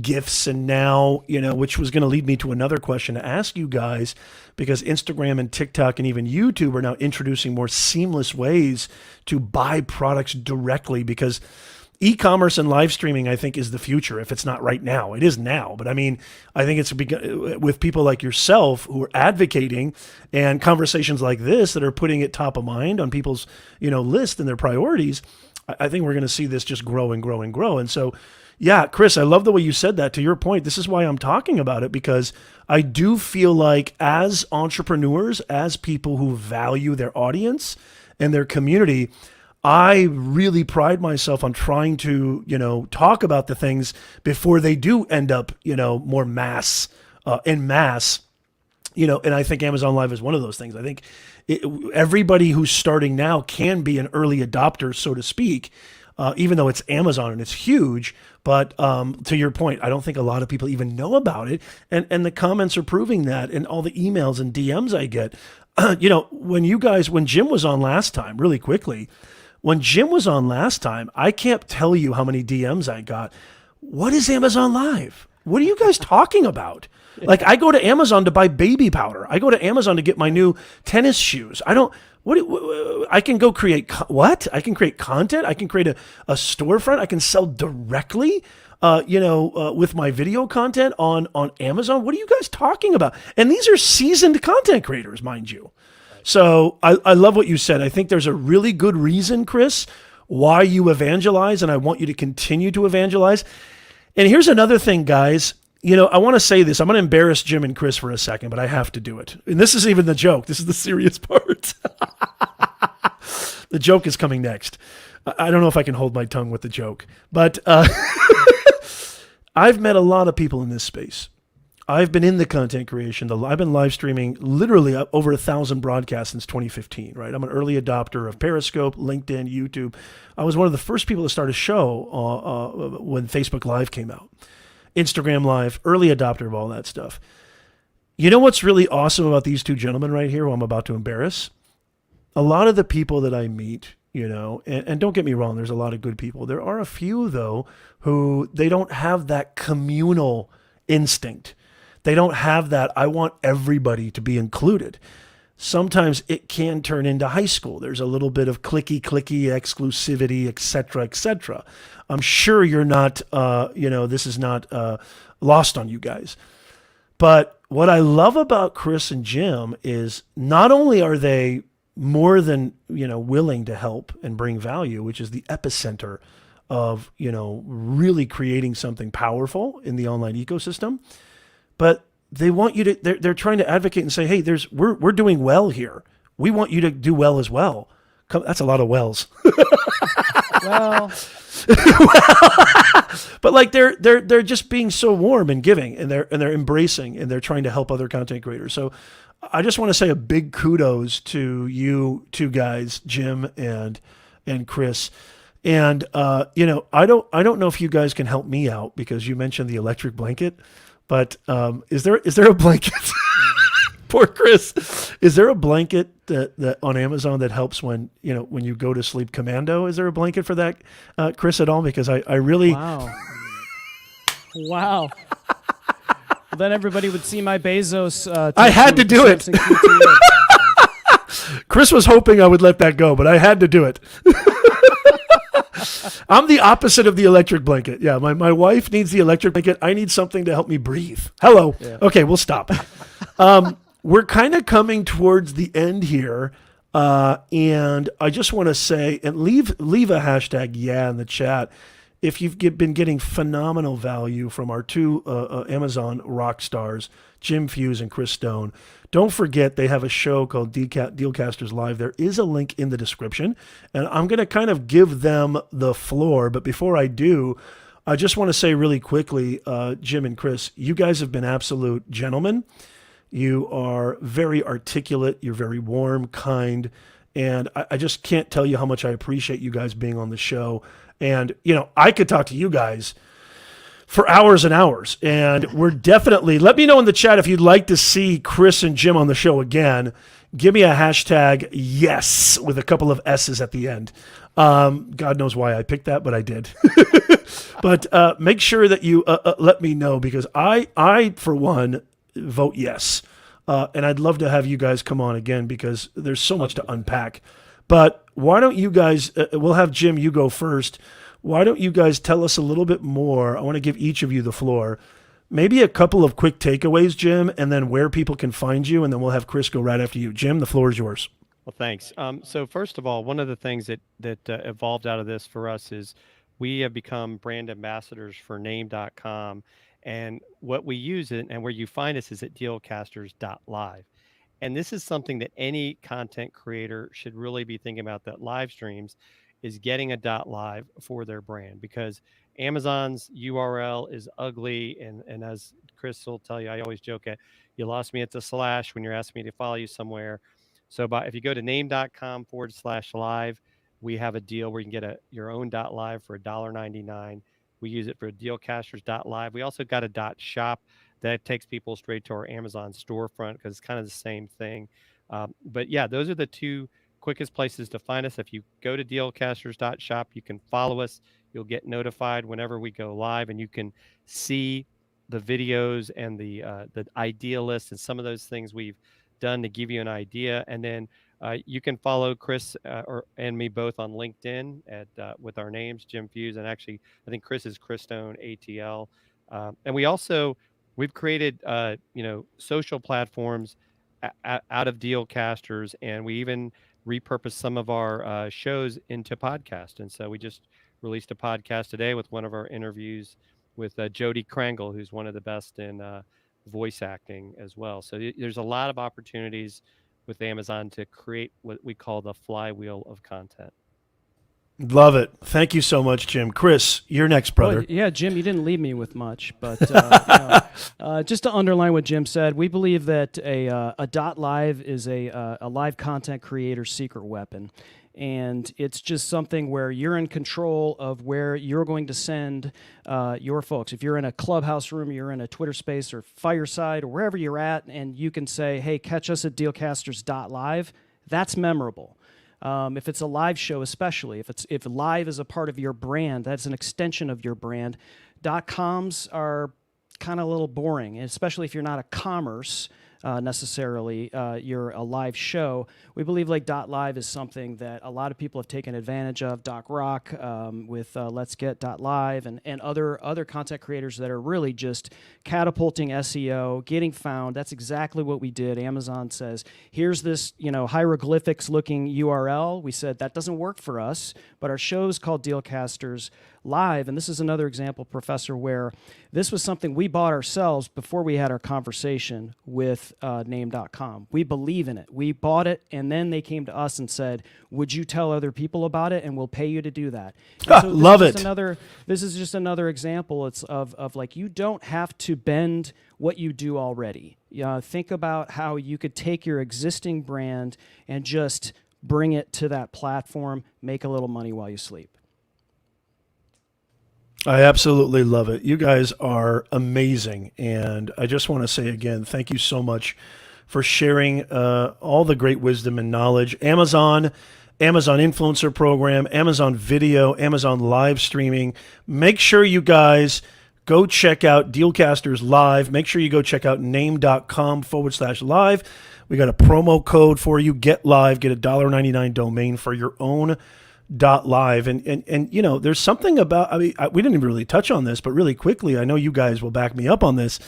GIFs, and now, you know, which was going to lead me to another question to ask you guys, because Instagram and TikTok and even YouTube are now introducing more seamless ways to buy products directly, because e-commerce and live streaming, I think, is the future. If it's not right now, it is now. But I mean, I think it's with people like yourself who are advocating, and conversations like this that are putting it top of mind on people's, you know, list and their priorities. I think we're going to see this just grow and grow and grow. And so, yeah, Chris, I love the way you said that. To your point, this is why I'm talking about it, because I do feel like as entrepreneurs, as people who value their audience and their community, I really pride myself on trying to, you know, talk about the things before they do end up, you know, more en masse, you know, and I think Amazon Live is one of those things. I think everybody who's starting now can be an early adopter, so to speak, even though it's Amazon and it's huge. But to your point, I don't think a lot of people even know about it. And the comments are proving that, and all the emails and DMs I get. You know, when Jim was on last time, really quickly, when Jim was on last time, I can't tell you how many DMs I got. What is Amazon Live? What are you guys talking about? Like, I go to Amazon to buy baby powder. I go to Amazon to get my new tennis shoes. I can go create what? I can create content. I can create a storefront. I can sell directly, with my video content on Amazon. What are you guys talking about? And these are seasoned content creators, mind you. So I love what you said. I think there's a really good reason, Chris, why you evangelize, and I want you to continue to evangelize. And here's another thing, guys. You know, I want to say this. I'm going to embarrass Jim and Chris for a second, but I have to do it. And this is even the joke. This is the serious part. The joke is coming next. I don't know if I can hold my tongue with the joke, but I've met a lot of people in this space. I've been in the content creation. I've been live streaming literally over 1,000 broadcasts since 2015, right? I'm an early adopter of Periscope, LinkedIn, YouTube. I was one of the first people to start a show when Facebook Live came out. Instagram Live, early adopter of all that stuff. You know what's really awesome about these two gentlemen right here who I'm about to embarrass? A lot of the people that I meet, you know, and don't get me wrong, there's a lot of good people. There are a few, though, who they don't have that communal instinct. They don't have that, I want everybody to be included. Sometimes it can turn into high school. There's a little bit of clicky, exclusivity, et cetera, et cetera. I'm sure you're not, this is not lost on you guys. But what I love about Chris and Jim is not only are they more than, willing to help and bring value, which is the epicenter of, really creating something powerful in the online ecosystem, but they want you to, they're trying to advocate and say, hey, we're doing well here. We want you to do well as well. That's a lot of wells. Well, but like they're just being so warm and giving, and they're embracing, and they're trying to help other content creators. So I just want to say a big kudos to you two guys, Jim and Chris. And I don't know if you guys can help me out because you mentioned the electric blanket, but is there a blanket? Poor Chris. Is there a blanket that on Amazon that helps when you go to sleep commando? Is there a blanket for that, Chris, at all? Because I really wow. Well, then everybody would see my Bezos. I had to do it. Chris was hoping I would let that go, but I had to do it. I'm the opposite of the electric blanket. Yeah, my wife needs the electric blanket. I need something to help me breathe. Hello. Yeah. Okay, we'll stop. We're kind of coming towards the end here, and I just want to say, and leave a hashtag in the chat if you've been getting phenomenal value from our two Amazon rock stars, Jim Fuse and Chris Stone. Don't forget they have a show called Dealcasters Live. There is a link in the description, and I'm going to kind of give them the floor. But before I do, I just want to say really quickly, Jim and Chris, you guys have been absolute gentlemen. You are very articulate. You're very warm, kind, and I just can't tell you how much I appreciate you guys being on the show. And, I could talk to you guys for hours and hours. And we're definitely, let me know in the chat if you'd like to see Chris and Jim on the show again. Give me a hashtag yes with a couple of S's at the end. God knows why I picked that, but I did. But make sure that you let me know because I, for one, vote yes. And I'd love to have you guys come on again because there's so much to unpack. But why don't you guys, we'll have Jim, you go first. Why don't you guys tell us a little bit more? I want to give each of you the floor. Maybe a couple of quick takeaways, Jim, and then where people can find you, and then we'll have Chris go right after you. Jim, the floor is yours. Well, thanks. So first of all, one of the things that evolved out of this for us is we have become brand ambassadors for name.com. And what we use it and where you find us is at dealcasters.live. And this is something that any content creator should really be thinking about, that live streams is getting a .live for their brand, because Amazon's URL is ugly. And as Chris will tell you, I always joke at, you lost me at the slash when you're asking me to follow you somewhere. So if you go to name.com/live, we have a deal where you can get your own .live for $1.99. We use it for dealcasters.live. We also got a .shop that takes people straight to our Amazon storefront because it's kind of the same thing. But yeah, those are the two quickest places to find us. If you go to dealcasters.shop, you can follow us. You'll get notified whenever we go live, and you can see the videos and the idea list and some of those things we've done to give you an idea. And then you can follow Chris and me both on LinkedIn with our names, Jim Fuse, and actually I think Chris is Chris Stone ATL. And we've created social platforms out of Dealcasters, and we even repurposed some of our shows into podcast. And so we just released a podcast today with one of our interviews with Jody Krangle, who's one of the best in voice acting as well. So there's a lot of opportunities with Amazon to create what we call the flywheel of content. Love it. Thank you so much, Jim. Chris, you're next, brother. Well, yeah, Jim, you didn't leave me with much, but just to underline what Jim said, we believe that a .live is a live content creator's secret weapon. And it's just something where you're in control of where you're going to send your folks. If you're in a clubhouse room, you're in a Twitter space or fireside or wherever you're at, and you can say, hey, catch us at dealcasters.live, that's memorable. If it's a live show, especially, if live is a part of your brand, that's an extension of your brand. .coms are kind of a little boring, especially if you're not a commerce necessarily, you're a live show. We believe like .live is something that a lot of people have taken advantage of. Doc Rock with Let's Get .live and other content creators that are really just catapulting SEO, getting found. That's exactly what we did. Amazon says, here's this hieroglyphics looking URL. We said that doesn't work for us, but our show is called Dealcasters Live, and this is another example, Professor, where this was something we bought ourselves before we had our conversation with name.com. We believe in it. We bought it, and then they came to us and said, would you tell other people about it, and we'll pay you to do that. So love it. This is just another example. It's of like, you don't have to bend what you do already. Think about how you could take your existing brand and just bring it to that platform, make a little money while you sleep. I absolutely love it. You guys are amazing. And I just want to say again, thank you so much for sharing all the great wisdom and knowledge. Amazon Influencer Program, Amazon Video, Amazon Live Streaming. Make sure you guys go check out Dealcasters Live. Make sure you go check out name.com/live. We got a promo code for you. Get live, get a $1.99 domain for your own .live. And you know, there's something about, I mean, we didn't even really touch on this, but really quickly, I know you guys will back me up on this.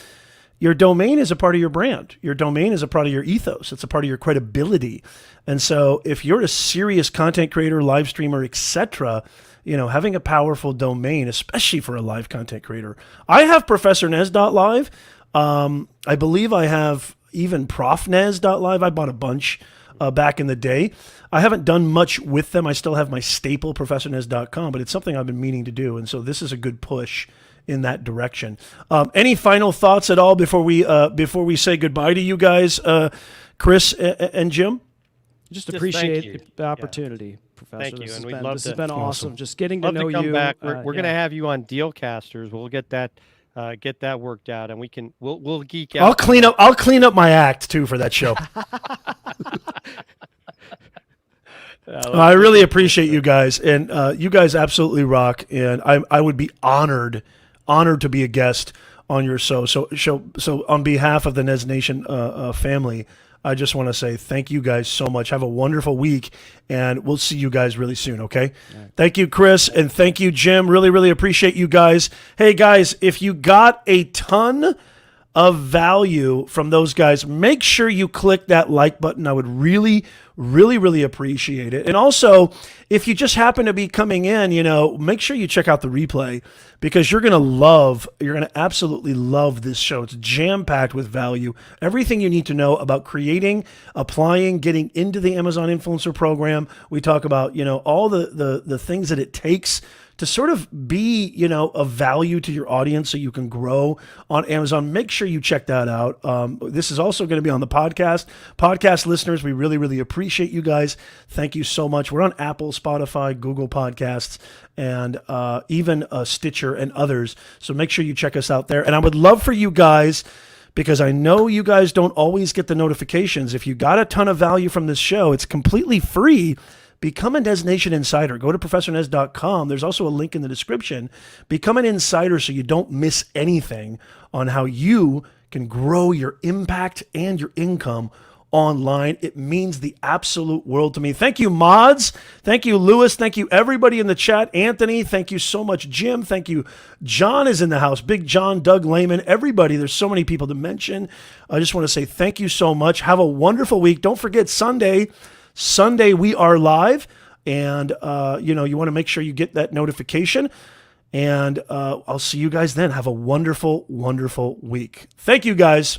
Your domain is a part of your brand. Your domain is a part of your ethos. It's a part of your credibility. And so if you're a serious content creator, live streamer, etc., you know, having a powerful domain, especially for a live content creator. I have ProfessorNez.live. I believe I have even ProfNez.live. I bought a bunch back in the day. I haven't done much with them. I still have my staple, ProfessorNez.com, but it's something I've been meaning to do. And so this is a good push in that direction. Any final thoughts at all before we say goodbye to you guys, Chris and Jim? Just appreciate the opportunity, Professor. Thank you, this and has been awesome. Just getting to know come you. Back. We're going to have you on Dealcasters. We'll get that worked out, and we'll geek out. I'll clean up my act too for that show. I really appreciate you guys, and you guys absolutely rock. And I would be honored to be a guest on your show. So on behalf of the Nez Nation family, I just want to say thank you guys so much. Have a wonderful week, and we'll see you guys really soon, okay? Right. Thank you, Chris, and thank you, Jim. Really, really appreciate you guys. Hey, guys, if you got a ton of value from those guys, make sure you click that like button. I would really, really, really appreciate it. And also, if you just happen to be coming in, you know, make sure you check out the replay, because you're going to absolutely love this show. It's jam-packed with value. Everything you need to know about creating, applying, getting into the Amazon Influencer Program. We talk about, you know, all the things that it takes to sort of be, you know, of value to your audience so you can grow on Amazon. Make sure you check that out. This is also going to be on the podcast. Podcast listeners, we really, really appreciate you guys. Thank you so much. We're on Apple, Spotify, Google Podcasts, and even Stitcher and others. So make sure you check us out there. And I would love for you guys, because I know you guys don't always get the notifications. If you got a ton of value from this show, it's completely free. Become a Nez Nation Insider. Go to ProfessorNez.com. There's also a link in the description. Become an insider so you don't miss anything on how you can grow your impact and your income online. It means the absolute world to me. Thank you, mods. Thank you, Lewis. Thank you, everybody in the chat. Anthony, thank you so much. Jim, thank you. John is in the house. Big John, Doug Lehman, everybody. There's so many people to mention. I just want to say thank you so much. Have a wonderful week. Don't forget Sunday we are live, and you know, you want to make sure you get that notification, and I'll see you guys then. Have a wonderful, wonderful week. Thank you, guys.